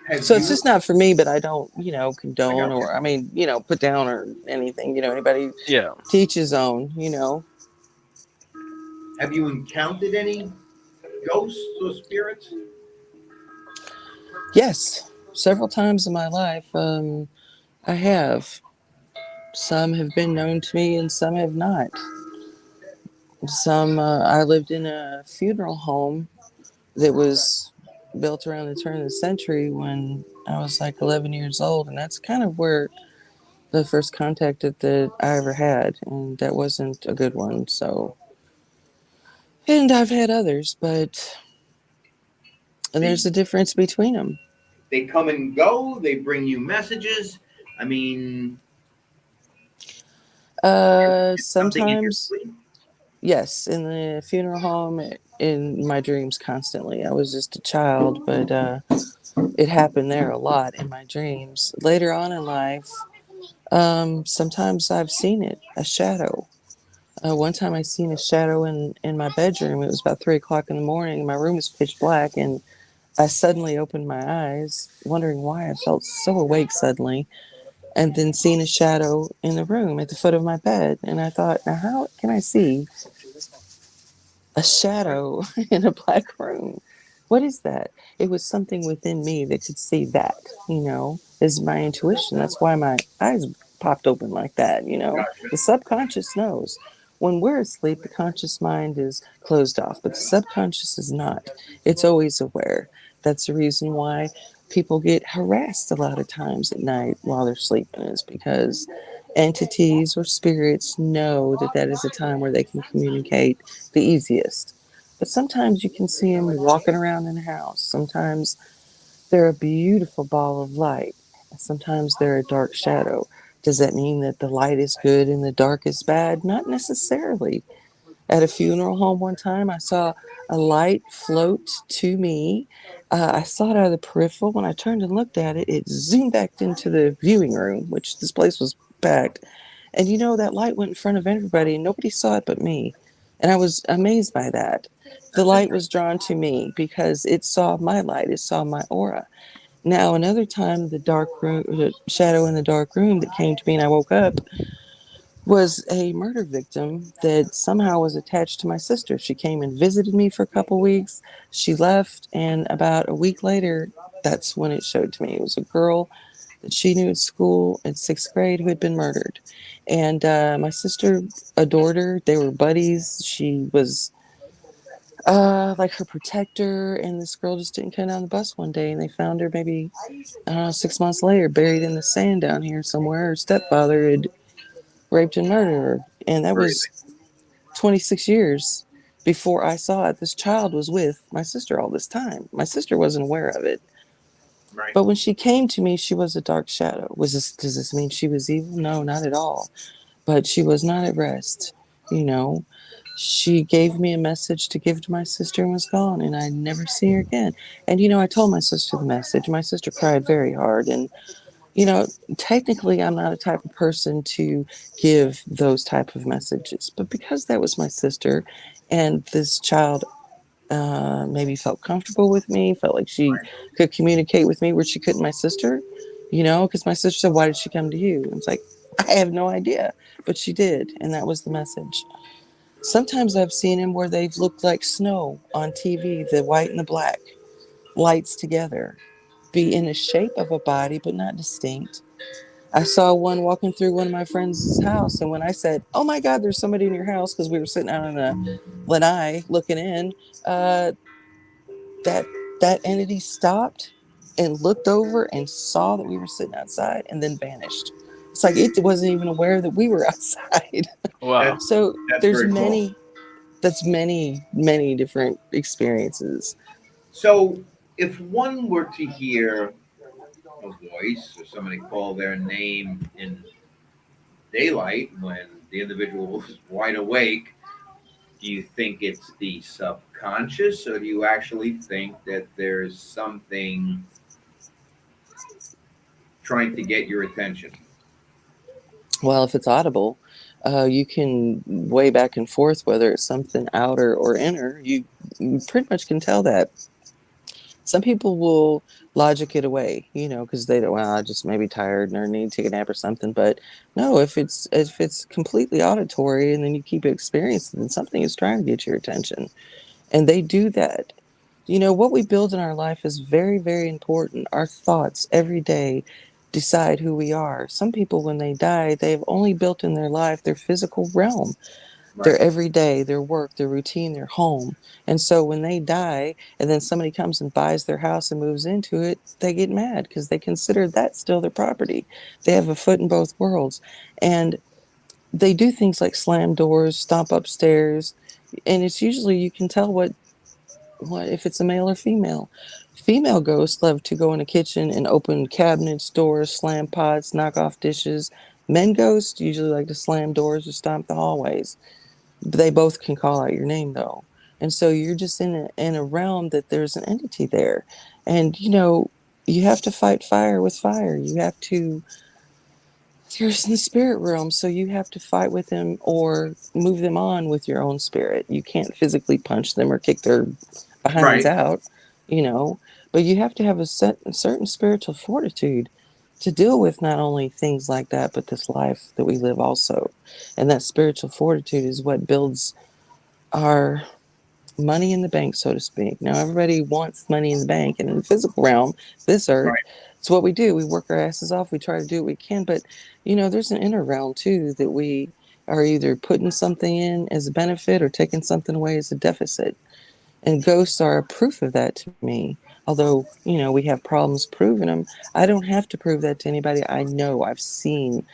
Have So it's you just not for me, but I don't, I condone got you. or, I mean, put down or anything, anybody Yeah. teach his own, Have you encountered any ghosts or spirits? Yes, several times in my life, I have. Some have been known to me and some have not. I lived in a funeral home that was built around the turn of the century when I was like 11 years old, and that's kind of where the first contact that I ever had, and that wasn't a good one. So, and I've had others, but and They there's a difference between them. they come and go. They bring you messages. I mean, something in your Sometimes, sleep. yes, in the funeral home, in my dreams constantly. I was just a child, but it happened there a lot in my dreams. Later on in life, sometimes I've seen it, a shadow. One time I seen a shadow in my bedroom. It was about 3 o'clock in the morning. My room was pitch black, and I suddenly opened my eyes, wondering why I felt so awake suddenly, and then seen a shadow in the room at the foot of my bed. And I thought, now how can I see a shadow in a black room? What is that? It was something within me that could see that, is my intuition. That's why my eyes popped open like that. Gotcha. The subconscious knows. When we're asleep, the conscious mind is closed off, but the subconscious is not. It's always aware. That's the reason why people get harassed a lot of times at night while they're sleeping, is because entities or spirits know that that is a time where they can communicate the easiest. But sometimes you can see them walking around in a house. Sometimes they're a beautiful ball of light. Sometimes they're a dark shadow. Does that mean that the light is good and the dark is bad? Not necessarily. At a funeral home one time, I saw a light float to me. I saw it out of the peripheral. When I turned and looked at it, it zoomed back into the viewing room, which this place was packed. And that light went in front of everybody and nobody saw it but me. And I was amazed by that. The That's light was interesting. drawn to me because it saw my light, it saw my aura. Now, another time, the dark room, the shadow in the dark room that came to me and I woke up was a murder victim that somehow was attached to my sister. She came and visited me for a couple weeks. She left, and about a week later, that's when it showed to me. It was a girl that she knew at school in sixth grade who had been murdered. And my sister adored her. They were buddies. She was like her protector. And this girl just didn't come down the bus one day. And they found her maybe, I don't know, 6 months later, buried in the sand down here somewhere. Her stepfather had raped and murdered her. And that Really? was 26 years before I saw it. This child was with my sister all this time. My sister wasn't aware of it. Right. But when she came to me, she was a dark shadow. Does this mean she was evil? No, not at all. But she was not at rest. You know, she gave me a message to give to my sister and was gone, and I'd never see her again. And I told my sister the message. My sister cried very hard, and you know, technically, I'm not a type of person to give those type of messages, but because that was my sister, and this child maybe felt comfortable with me, felt like she could communicate with me where she couldn't my sister, because my sister said, "Why did she come to you?" And it's like, I have no idea, but she did, and that was the message. Sometimes I've seen him where they've looked like snow on TV, the white and the black lights together, be in the shape of a body, but not distinct. I saw one walking through one of my friends' house, and when I said, "Oh my God, there's somebody in your house," because we were sitting out on the lanai looking in, uh, that that entity stopped and looked over and saw that we were sitting outside, and then vanished. It's like it wasn't even aware that we were outside. Wow. That So that's there's very cool. many different experiences. So, if one were to hear a voice or somebody call their name in daylight when the individual was wide awake, do you think it's the subconscious, or do you actually think that there's something trying to get your attention? Well, if it's audible, you can weigh back and forth whether it's something outer or inner. You pretty much can tell that. Some people will logic it away, because they don't. Well, I just maybe tired and I need to take a nap or something. But no, if it's completely auditory and then you keep experiencing, then something is trying to get your attention, and they do that. What we build in our life is very, very important. Our thoughts every day decide who we are. Some people, when they die, they've only built in their life their physical realm, their Right. everyday, their work, their routine, their home. And so when they die and then somebody comes and buys their house and moves into it, they get mad because they consider that still their property. They have a foot in both worlds. And they do things like slam doors, stomp upstairs, and it's usually you can tell what if it's a male or female. Female ghosts love to go in the kitchen and open cabinets, doors, slam pots, knock off dishes. Men ghosts usually like to slam doors or stomp the hallways. They both can call out your name though. And so you're just in a realm that there's an entity there. And you have to fight fire with fire. You're in the spirit realm, so you have to fight with them or move them on with your own spirit. You can't physically punch them or kick their behinds Right. out, you know, but you have to have a certain spiritual fortitude to deal with not only things like that, but this life that we live also. And that spiritual fortitude is what builds our money in the bank, so to speak. Now, everybody wants money in the bank, and in the physical realm, this earth, Right. it's what we do. We work our asses off. We try to do what we can, but there's an inner realm too that we are either putting something in as a benefit or taking something away as a deficit. And ghosts are a proof of that to me. Although, we have problems proving them, I don't have to prove that to anybody. I know, I've seen,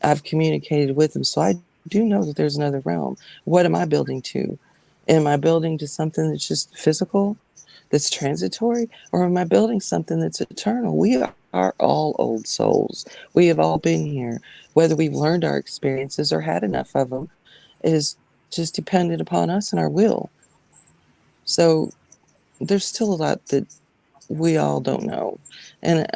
I've communicated with them. So I do know that there's another realm. What am I building to? Am I building to something that's just physical, that's transitory? Or am I building something that's eternal? We are all old souls. We have all been here. Whether we've learned our experiences or had enough of them is just dependent upon us and our will. So there's still a lot that we all don't know. And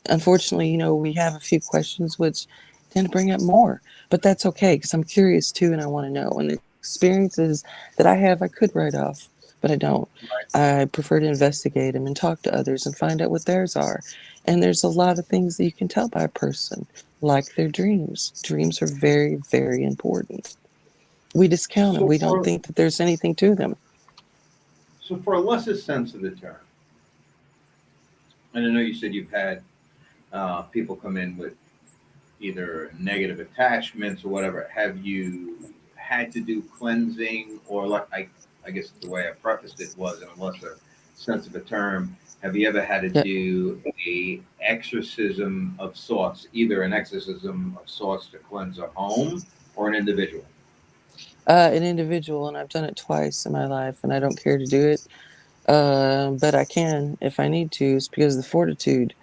unfortunately, we have a few questions which tend to bring up more. But that's okay because I'm curious too and I want to know. And the experiences that I have, I could write off, but I don't. Right. I prefer to investigate them and talk to others and find out what theirs are. And there's a lot of things that you can tell by a person, like their dreams. Dreams are very, very important. We discount them. So We don't for think that there's anything to them. so for a lesser sense of the term, and I know you said you've had people come in with either negative attachments or whatever. Have you had to do cleansing, or like I guess the way I prefaced it was in a lesser sense of a term. Have you ever had to Yeah. do a exorcism of sorts, either an exorcism of sorts to cleanse a home or an individual? An individual, and I've done it twice in my life, and I don't care to do it. But I can if I need to. It's because of the fortitude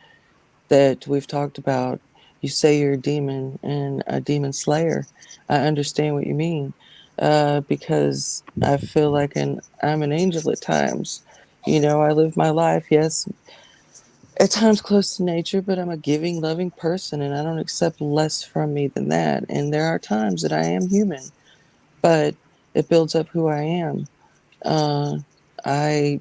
that we've talked about. You say you're a demon and a demon slayer. I understand what you mean, because I feel like I'm an angel at times. I live my life, yes, at times close to nature, but I'm a giving, loving person, and I don't accept less from me than that. And there are times that I am human, but it builds up who I am. Uh, I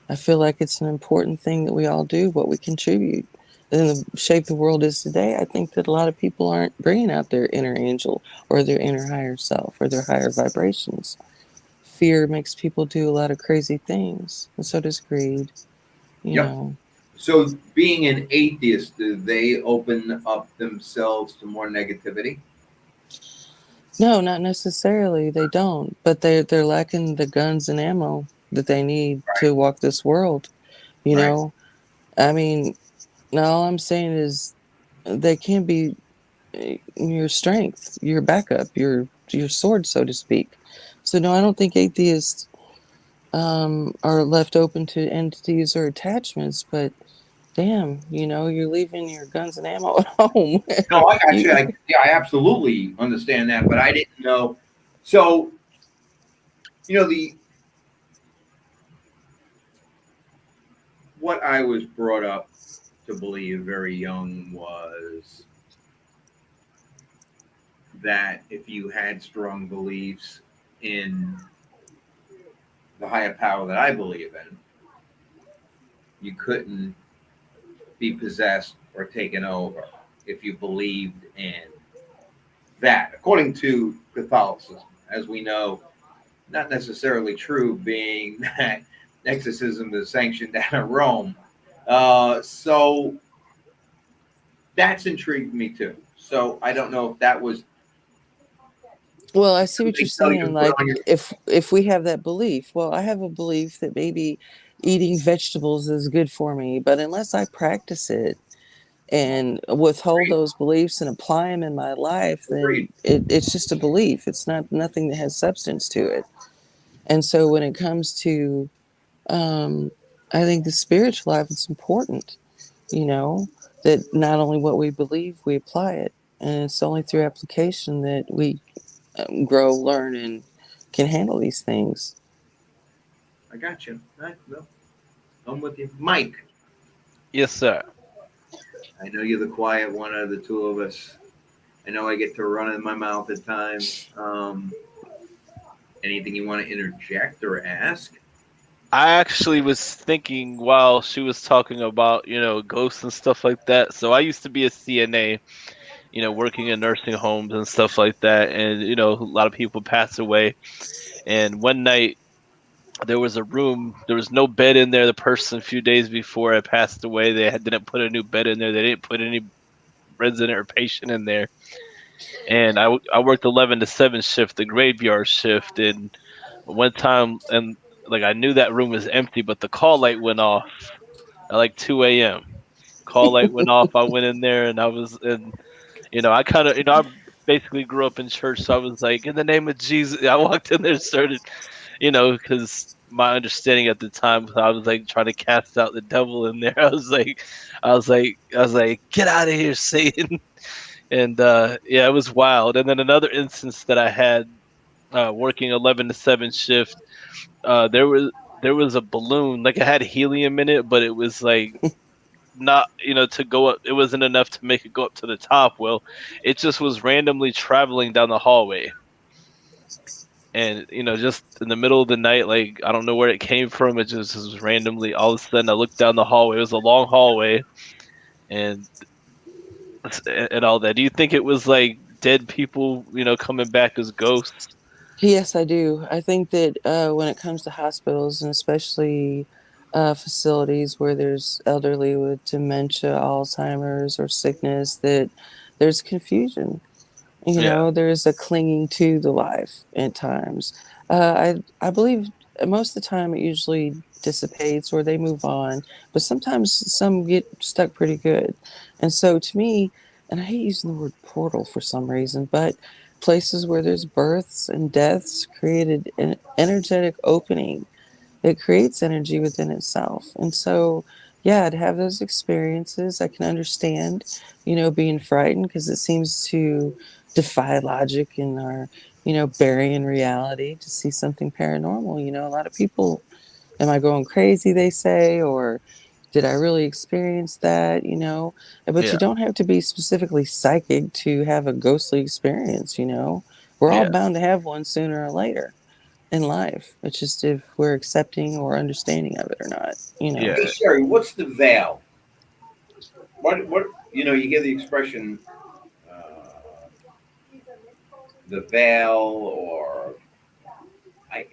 I feel like it's an important thing that we all do, what we contribute. In the shape the world is today, I think that a lot of people aren't bringing out their inner angel or their inner higher self or their higher vibrations. Fear makes people do a lot of crazy things, and so does greed, you Yep. know. So, being an atheist, do they open up themselves to more negativity? No, not necessarily. They don't, but they're lacking the guns and ammo that they need Right. to walk this world. You Right. know, I mean, now all I'm saying is they can be your strength, your backup, your sword, so to speak. So no, I don't think atheists are left open to entities or attachments. But damn, you're leaving your guns and ammo at home. No, I got you. you, Yeah, I absolutely understand that, but I didn't know. So, the what I was brought up to believe very young was that if you had strong beliefs in the higher power that I believe in, you couldn't be possessed or taken over if you believed in that, according to Catholicism. As we know, not necessarily true, being that exorcism is sanctioned out of Rome. So that's intrigued me too. So I don't know if that was Well, I see what you're they tell you saying. to put Like, on your if we have that belief, well, I have a belief that maybe eating vegetables is good for me, but unless I practice it and withhold those beliefs and apply them in my life, then agreed. it's just a belief. It's not nothing that has substance to it. And so when it comes to, um, I think the spiritual life, it's important, you know, that not only what we believe, we apply it. And it's only through application that we grow, learn, and can handle these things. I got you. Right, well, I'm with you, Mike. Yes, sir. I know you're the quiet one of the two of us. I know I get to run in my mouth at times. Anything you want to interject or ask? I actually was thinking while she was talking about, ghosts and stuff like that. So I used to be a CNA, working in nursing homes and stuff like that. And, a lot of people pass away. And one night there was a room, there was no bed in there. The person a few days before I passed away, didn't put a new bed in there. They didn't put any resident or patient in there. And I worked 11 to 7 shift, the graveyard shift. And one time, and like I knew that room was empty, but the call light went off at like 2 a.m. Call light went off. I went in there and I kind of, I basically grew up in church. So I was like, in the name of Jesus, I walked in there and started, because my understanding at the time, I was like trying to cast out the devil in there. I was like, get out of here, Satan. And yeah, it was wild. And then another instance that I had working 11 to 7 shift, there was a balloon, like it had helium in it, but it was like not, to go up. It wasn't enough to make it go up to the top. Well, it just was randomly traveling down the hallway. And just in the middle of the night, like I don't know where it came from. It just was randomly. All of a sudden, I looked down the hallway. It was a long hallway, and all that. Do you think it was like dead people, coming back as ghosts? Yes, I do. I think that when it comes to hospitals and especially facilities where there's elderly with dementia, Alzheimer's, or sickness, that there's confusion. Yeah, There's a clinging to the life at times. I believe most of the time it usually dissipates or they move on, but sometimes some get stuck pretty good. And so to me, and I hate using the word portal for some reason, but places where there's births and deaths created an energetic opening that creates energy within itself. And so, yeah, to have those experiences, I can understand, being frightened because it seems to defy logic in our, burying reality to see something paranormal. A lot of people, am I going crazy, they say, or did I really experience that, But yeah, you don't have to be specifically psychic to have a ghostly experience. We're all yeah, bound to have one sooner or later in life. It's just if we're accepting or understanding of it or not. Hey, yeah, Cherie, what's the veil? What you hear the expression, uh, the veil, or I.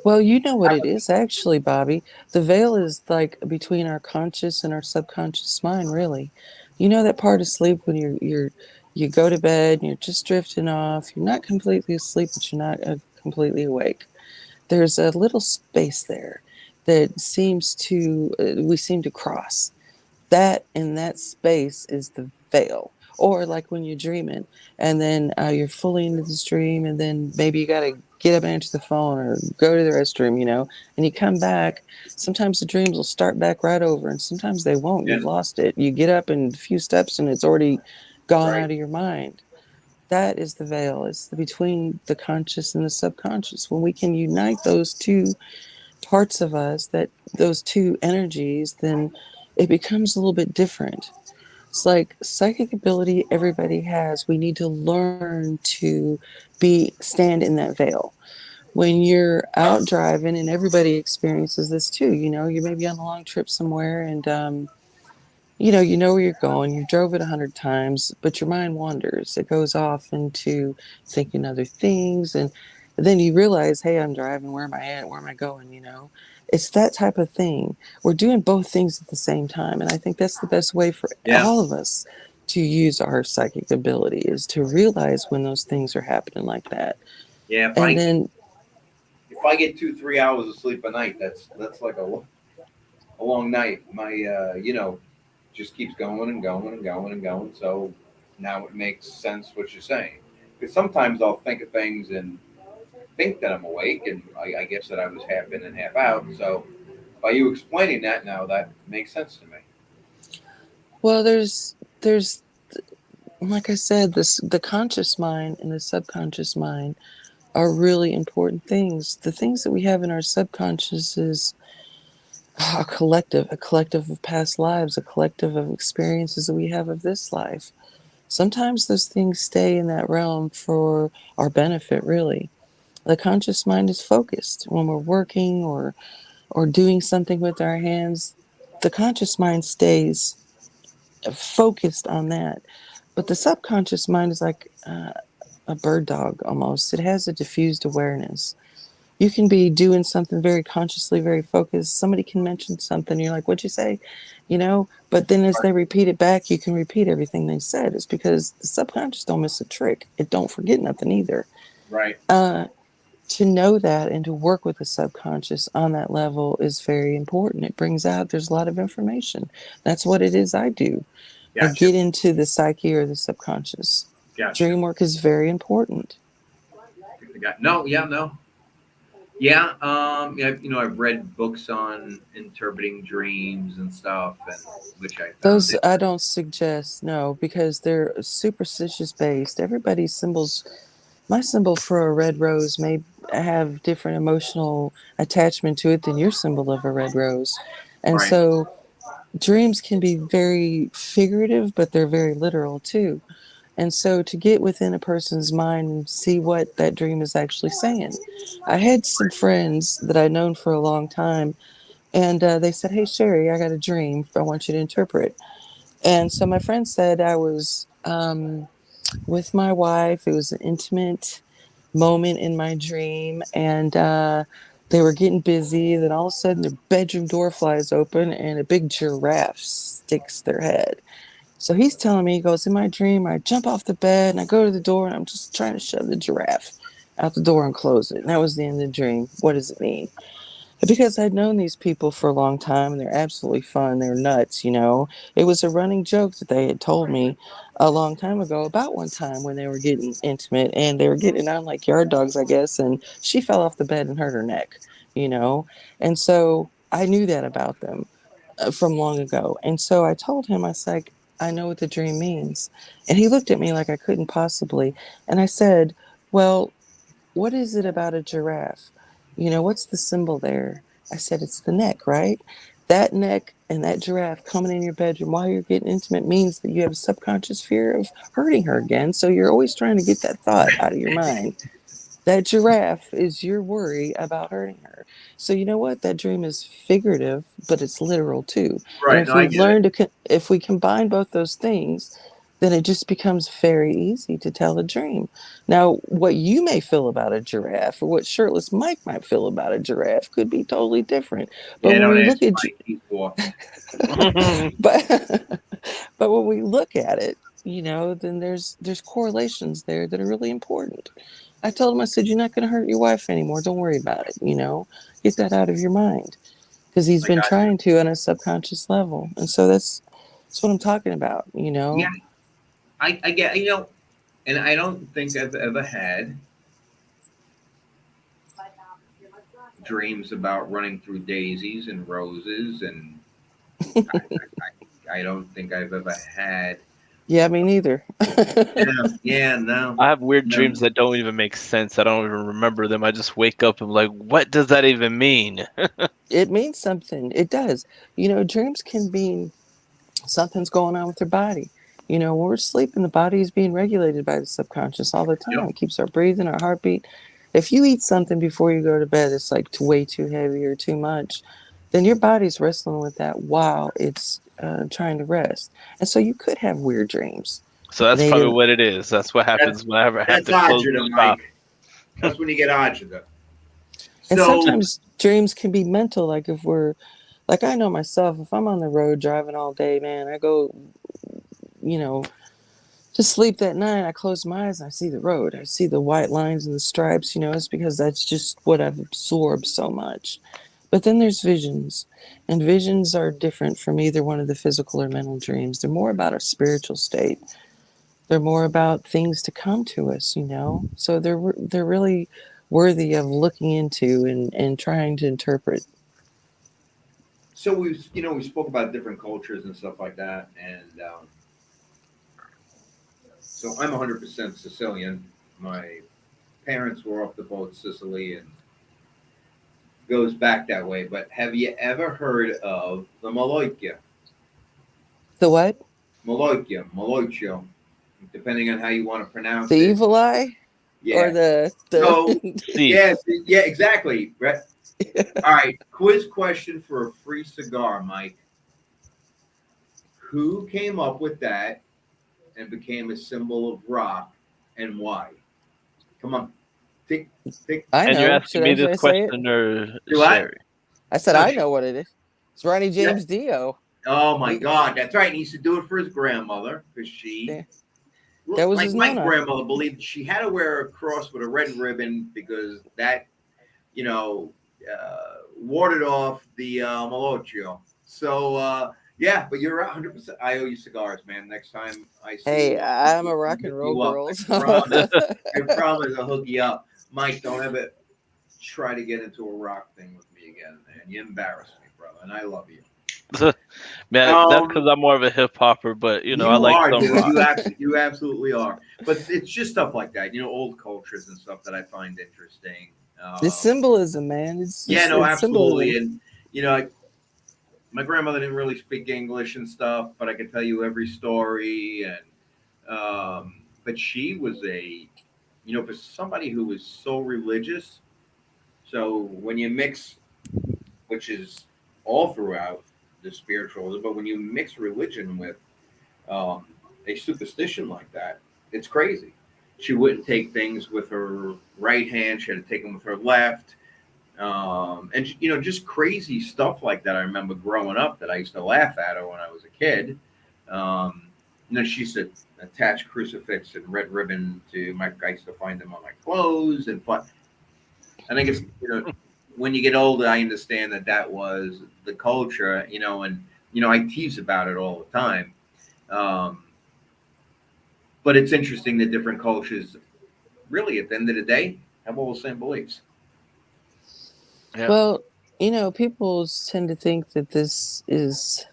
Well, you know what it is actually, Bobby. The veil is like between our conscious and our subconscious mind, really. You know that part of sleep when you go to bed and you're just drifting off. You're not completely asleep, but you're not completely awake. There's a little space there that we seem to cross. That in that space is the veil. Or like when you're dreaming and then you're fully into this dream, and then maybe you got to get up and answer the phone or go to the restroom, and you come back. Sometimes the dreams will start back right over, and sometimes they won't. You've Yes, lost it. You get up in a few steps and it's already gone right. out of your mind. That is the veil. It's between the conscious and the subconscious. When we can unite those two parts of us, that those two energies, then it becomes a little bit different. It's like psychic ability everybody has. We need to learn to stand in that veil. when you're out driving, and everybody experiences this too, you may be on a long trip somewhere, and you know where you're going. You drove it 100 times, but your mind wanders. It goes off into thinking other things, and then you realize, hey, I'm driving. Where am I at? Where am I going? It's that type of thing. We're doing both things at the same time, and I think that's the best way for Yeah. all of us to use our psychic ability, is to realize when those things are happening like that, Yeah. and then If I get 2 3 hours of sleep a night, that's like a long night. My just keeps going and going and going and going. So now it makes sense what you're saying. Because sometimes I'll think of things and think that I'm awake, and I guess that I was half in and half out. So by you explaining that now, that makes sense to me. well, there's like I said, the conscious mind and the subconscious mind are really important things. The things that we have in our subconscious is a collective of past lives, a collective of experiences that we have of this life. Sometimes those things stay in that realm for our benefit, really. The conscious mind is focused when we're working or doing something with our hands. The conscious mind stays focused on that. But the subconscious mind is like a bird dog almost. It has a diffused awareness. You can be doing something very consciously, very focused. Somebody can mention something. You're like, what'd you say? But then as they repeat it back, you can repeat everything they said. It's because the subconscious don't miss a trick. It don't forget nothing either. Right. To know that and to work with the subconscious on that level is very important. It brings out, there's a lot of information. That's what it is I do. I Gotcha. get into the psyche or the subconscious. Gotcha. Dream work is very important. No. Yeah. No. Yeah. Yeah. I've read books on interpreting dreams and stuff, and which I found Those it. I don't suggest, no, because they're superstitious based. Everybody's symbols, my symbol for a red rose may have different emotional attachment to it than your symbol of a red rose. And Right. so dreams can be very figurative, but they're very literal too. And so to get within a person's mind and see what that dream is actually saying. I had some friends that I'd known for a long time, and they said, hey, Cherie, I got a dream I want you to interpret. And so my friend said I was with my wife. It was an intimate moment in my dream, and they were getting busy. Then all of a sudden, their bedroom door flies open, and a big giraffe sticks their head. So he's telling me, he goes, in my dream, I jump off the bed and I go to the door, and I'm just trying to shove the giraffe out the door and close it. And that was the end of the dream. What does it mean? Because I'd known these people for a long time, and they're absolutely fun. They're nuts. It was a running joke that they had told me a long time ago about one time when they were getting intimate and they were getting on like yard dogs, I guess, and she fell off the bed and hurt her neck. And so I knew that about them from long ago. And so I told him, I was like, I know what the dream means. And he looked at me like I couldn't possibly. And I said, well, what is it about a giraffe? What's the symbol there? I said, it's the neck, right? That neck and that giraffe coming in your bedroom while you're getting intimate means that you have a subconscious fear of hurting her again. So you're always trying to get that thought out of your mind. That giraffe is your worry about hurting her. So you know what? That dream is figurative, but it's literal too. And Right. if No, I we get it. learn if we combine both those things, then it just becomes very easy to tell a dream. Now, what you may feel about a giraffe or what shirtless Mike might feel about a giraffe could be totally different. But Yeah. when Don't we ask look at, Mike. He's walked. but but when we look at it, then there's correlations there that are really important. I told him, I said, you're not going to hurt your wife anymore. Don't worry about it. Get that out of your mind, because he's I been got you. trying to on a subconscious level. And so that's what I'm talking about. Yeah. I get. And I don't think I've ever had dreams about running through daisies and roses, and I don't think I've ever had. Yeah, me neither. Yeah. Yeah. No. I have weird No. dreams that don't even make sense. I don't even remember them. I just wake up and I'm like, what does that even mean? It means something. It does. Dreams can mean something's going on with your body. When we're sleeping, the body is being regulated by the subconscious all the time. Yep. It keeps our breathing, our heartbeat. If you eat something before you go to bed, it's like way too heavy or too much, then your body's wrestling with that while it's trying to rest. And so you could have weird dreams. So that's probably Native. what it is. That's what That's happens whenever I have that's to close the agita, shop. Mike. That's when you get agita. And So sometimes dreams can be mental. Like if we're, like I know myself, if I'm on the road driving all day, man, I go, you know, to sleep that night, I close my eyes and I see the road. I see the white lines and the stripes, it's because that's just what I've absorbed so much. But then there's visions, and visions are different from either one of the physical or mental dreams. They're more about our spiritual state. They're more about things to come to us. So they're really worthy of looking into and trying to interpret. so we spoke about different cultures and stuff like that, and so I'm 100% Sicilian. My parents were off the boat Sicily, and goes back that way. But have you ever heard of the Maloikia? The what? Maloicio, depending on how you want to pronounce The it. evil eye? Or Yeah. the So See, yeah, exactly. Right. All right. Quiz question for a free cigar, Mike. Who came up with that and became a symbol of rock, and why? Come on, think, think. I and you're know. asking me Should this I say it? question or Do I? Cherie? I said No, I know what it is. It's Ronnie yeah. James Dio. Oh my God, that's right. He used to do it for his grandmother because Yeah, that was like his my nonna. grandmother believed she had to wear a cross with a red ribbon because that, you know, warded off the Malocchio. So yeah, but you're 100%. I owe you cigars, man. Next time I see Hey, you, I'm a I'll rock and hook roll you up. girl. I promise. I promise I'll hook you up. Mike, don't ever try to get into a rock thing with me again, man. You embarrass me, brother, and I love you. Man, that's because Um, I'm more of a hip hopper, but I you like are, some dude. rock. You absolutely are. But it's just stuff like that, old cultures and stuff that I find interesting. It's symbolism, man. Yeah, no, It's absolutely. symbolism. And my grandmother didn't really speak English and stuff, but I could tell you every story. And but she was for somebody who was so religious. So when you mix, which is all throughout the spiritualism, but when you mix religion with um, a superstition like that, it's crazy. She wouldn't take things with her right hand; she had to take them with her left. And just crazy stuff like that. I remember growing up that I used to laugh at her when I was a kid. She used to attach crucifix and red ribbon to my. I used to find them on my clothes and fun. And I guess when you get older, I understand that was the culture. And I tease about it all the time. Um, but it's interesting that different cultures, really, at the end of the day, have all the same beliefs. Yeah. Well, people tend to think that this is,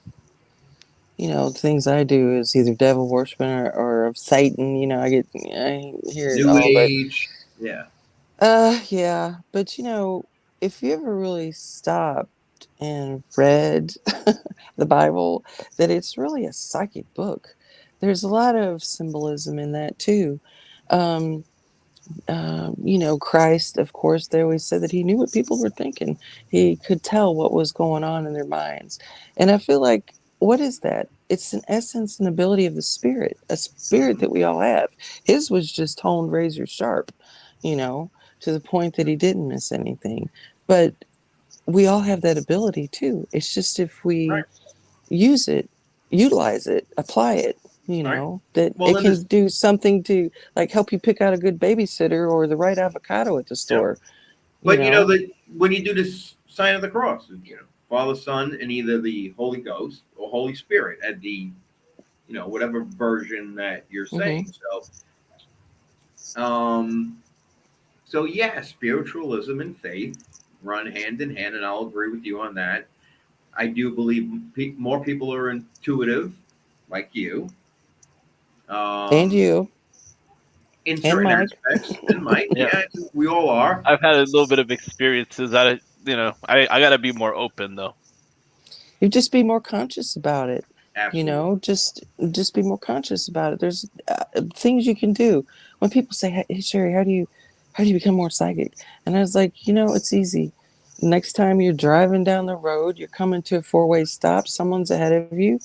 things I do is either devil worshiping or of Satan. I hear it New all, but Age, yeah. yeah. But if you ever really stopped and read the Bible, that it's really a psychic book. There's a lot of symbolism in that too. Um, Christ, of course, they always said that he knew what people were thinking. He could tell what was going on in their minds. And I feel like, what is that? It's an essence and ability of the spirit, a spirit that we all have. His was just honed razor sharp, to the point that he didn't miss anything. But we all have that ability too. It's just if we Right. use it, utilize it, apply it, Right. that Well, it then can this, do something to like help you pick out a good babysitter or the right avocado at the yeah. store, you But know. that when you do this sign of the cross, Father, Son, and either the Holy Ghost or Holy Spirit at the, whatever version that you're Hmm. saying. So yeah, spiritualism and faith run hand in hand, and I'll agree with you on that. I do believe more people are intuitive, like you, And um, you in and certain Mike. aspects. And Mike, Yeah. yeah, we all are. I've had a little bit of experiences. I got to be more open though. You just be more conscious about it. Absolutely. Just be more conscious about it. There's things you can do. When people say, "Hey, Cherie, how do you How do you become more psychic? And I was like, it's easy. Next time you're driving down the road, you're coming to a four-way stop, someone's ahead of you.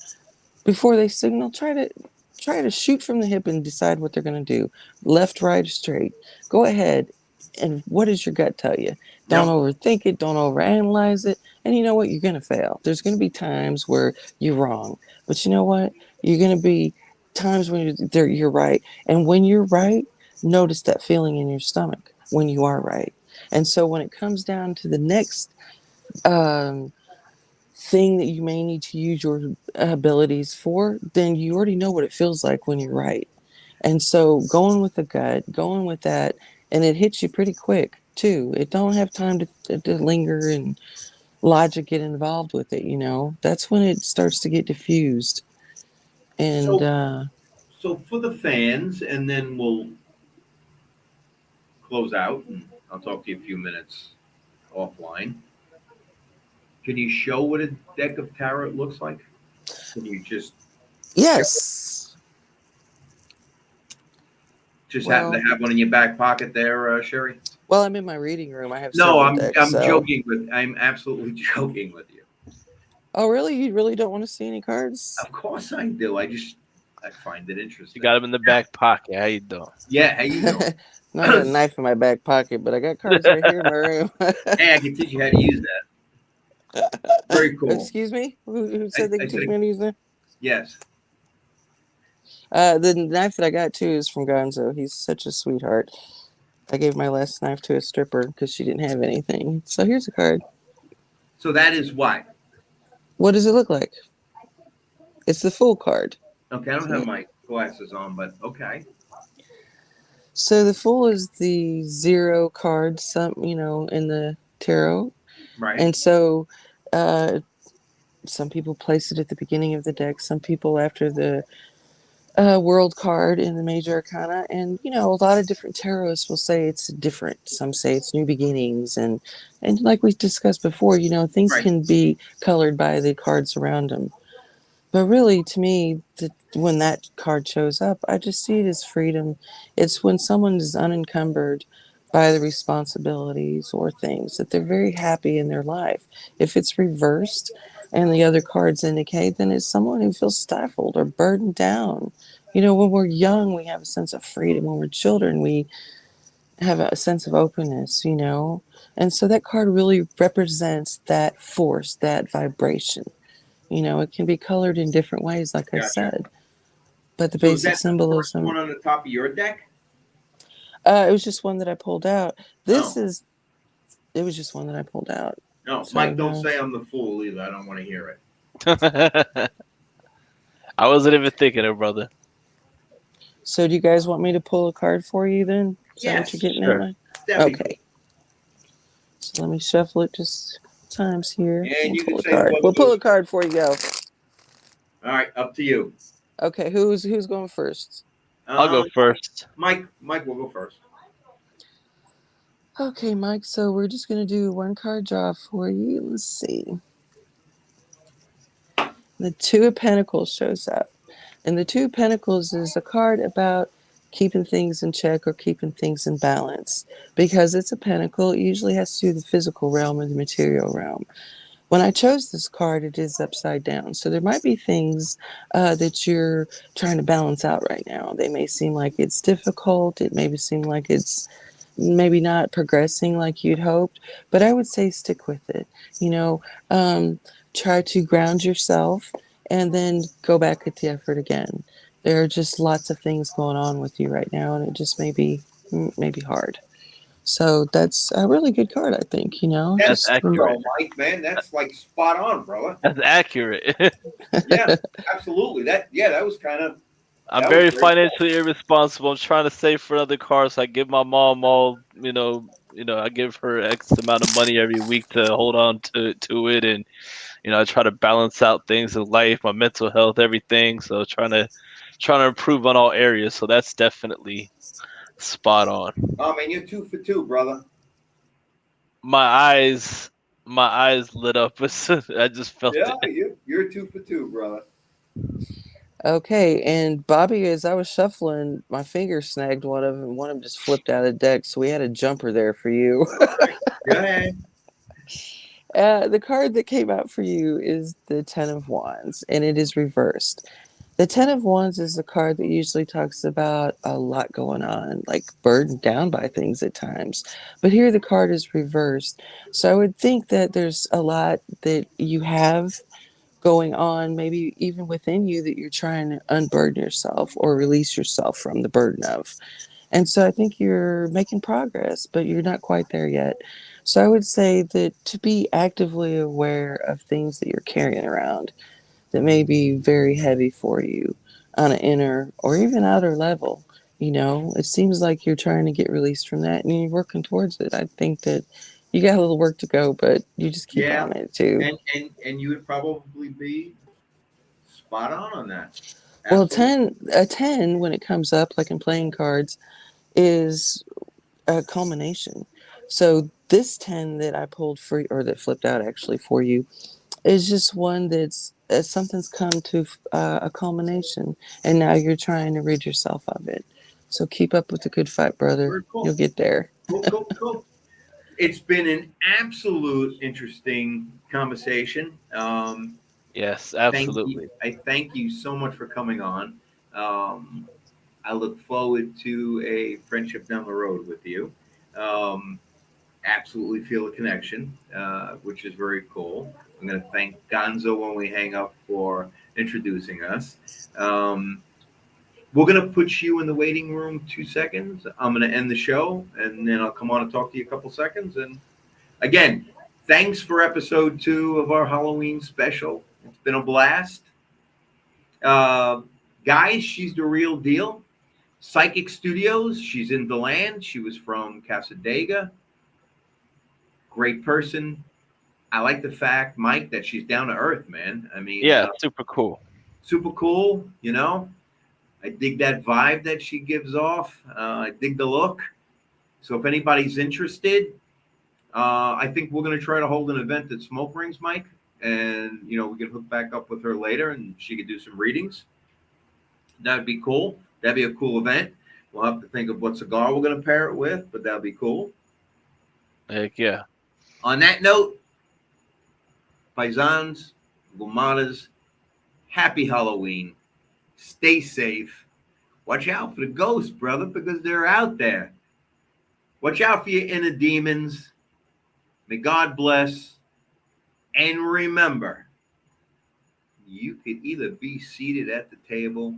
Before they signal, try to shoot from the hip and decide what they're going to do. Left, right, or straight. Go ahead. And what does your gut tell you? Don't Yep. overthink it. Don't overanalyze it. And you know what? You're going to fail. There's going to be times where you're wrong. But you know what? You're going to be times when you're right. And when you're right, notice that feeling in your stomach when you are right. And so when it comes down to the next um, thing that you may need to use your abilities for, then you already know what it feels like when you're right. And so going with the gut, going with that, and it hits you pretty quick too. It don't have time to linger and logic get involved with it. That's when it starts to get diffused. And So, so for the fans, and then we'll close out, and I'll talk to you a few minutes offline. Can you show what a deck of tarot looks like? Can you yes, just happen to well, have one in your back pocket there, Cherie? I'm in my reading room. I have No, several I'm decks. I'm So, joking with. I'm absolutely joking with you. oh really? You really don't want to see any cards? Of course I do. I find it You interesting. got him in the back pocket. How you doing? Yeah. How you doing? No, I got a knife in my back pocket, but I got cards right here in my room. Hey, I can teach you how to use that. Very cool. Excuse me? Who I, said they I could teach said me how to use that? yes. The knife that I got too is from Gonzo. He's such a sweetheart. I gave my last knife to a stripper because she didn't have anything. So here's a card. So that is what? What does it look like? It's the full card. Okay, I don't have my glasses on, but okay. So the fool is the zero card, in the tarot. Right. And so some people place it at the beginning of the deck, some people after the world card in the major arcana. And, a lot of different tarotists will say it's different. Some say it's new beginnings. And like we discussed before, things Right. can be colored by the cards around them. But really, to me, when that card shows up, I just see it as freedom. It's when someone is unencumbered by the responsibilities or things that they're very happy in their life. If it's reversed and the other cards indicate, then it's someone who feels stifled or burdened down. When we're young, we have a sense of freedom. When we're children, we have a sense of openness. And so that card really represents that force, that vibration. It can be colored in different ways, like I Gotcha. said. But the So is basic that the first symbolism, one on the top of your deck? it was just one that I pulled out. Oh. It was just one that I pulled out. No, Sorry, Mike, don't guys. say I'm the fool either. I don't want to hear it. I wasn't even thinking it, brother. So do you guys want me to pull a card for you then? Is that what Yes, you're getting sure. at? That'd be Okay. So let me shuffle it just times here. cool. And We'll you pull can a say card. what We'll pull goes. a card before you go. All right, up to you. Okay, who's going first? I'll go first. Mike will go first. Okay, Mike, so we're just going to do one card draw for you. Let's see. The Two of Pentacles shows up. And the Two of Pentacles is a card about keeping things in check or keeping things in balance. Because it's a pentacle, it usually has to do with the physical realm or the material realm. When I chose this card, it is upside down. So there might be things that you're trying to balance out right now. They may seem like it's difficult. It may seem like it's maybe not progressing like you'd hoped. But I would say stick with it. Try to ground yourself and then go back at the effort again. There are just lots of things going on with you right now, and it just may be hard. So that's a really good card, I think. That's That's accurate. Mike, man. That's like spot on, brother. That's accurate. Yeah, absolutely. That was kind of. I'm That was very very cool. financially irresponsible. I'm trying to save for other cars. So I give my mom I give her X amount of money every week to hold on to it, and I try to balance out things in life, my mental health, everything. So trying to improve on all areas. So that's definitely spot on. Oh man, you're 2 for 2, brother. My eyes, lit up. I just felt Yeah, it. you're 2 for 2, brother. Okay, and Bobby, as I was shuffling, my finger snagged one of them. One of them just flipped out of the deck, so we had a jumper there for you. All right. Go ahead. The card that came out for you is the Ten of Wands, and it is reversed. The Ten of Wands is a card that usually talks about a lot going on, like burdened down by things at times. But here the card is reversed. So I would think that there's a lot that you have going on, maybe even within you, that you're trying to unburden yourself or release yourself from the burden of. And so I think you're making progress, but you're not quite there yet. So I would say that to be actively aware of things that you're carrying around that may be very heavy for you on an inner or even outer level. It seems like you're trying to get released from that and you're working towards it. I think that you got a little work to go, but you just keep Yeah, on it too. and you would probably be spot on that. Well, Absolutely. a 10 when it comes up, like in playing cards, is a culmination. So this 10 that I pulled for, or that flipped out actually for you, is just one that's something's come to a culmination, and now you're trying to rid yourself of it. So keep up with the good fight, brother. Very cool. You'll get there. Cool. It's been an absolute interesting conversation. Yes, Thank you. absolutely. I thank you so much for coming on. Um, I look forward to a friendship down the road with you. Um, Absolutely feel a connection, which is very cool. I'm going to thank Gonzo when we hang up for introducing us. Um, we're going to put you in the waiting room 2 seconds. I'm going to end the show, and then I'll come on and talk to you a couple seconds. And again, thanks for episode 2 of our Halloween special. It's been a blast. Uh, Guys, she's the real deal. Psychic Studios, she's in DeLand. She was from Casadega. Great person. I like the fact, Mike, that she's down to earth, man. I mean, Yeah, super cool. super cool. I dig that vibe that she gives off. I dig the look. So if anybody's interested, I think we're going to try to hold an event at Smoke Rings, Mike, and we can hook back up with her later, and she could do some readings. That'd be cool. That'd be a cool event. We'll have to think of what cigar we're going to pair it with, but that'd be cool. Heck yeah. On that note, paisans, gumadas, happy Halloween. Stay safe. Watch out for the ghosts, brother, because they're out there. Watch out for your inner demons. May God bless. And remember, you could either be seated at the table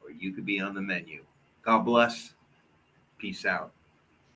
or you could be on the menu. God bless. Peace out.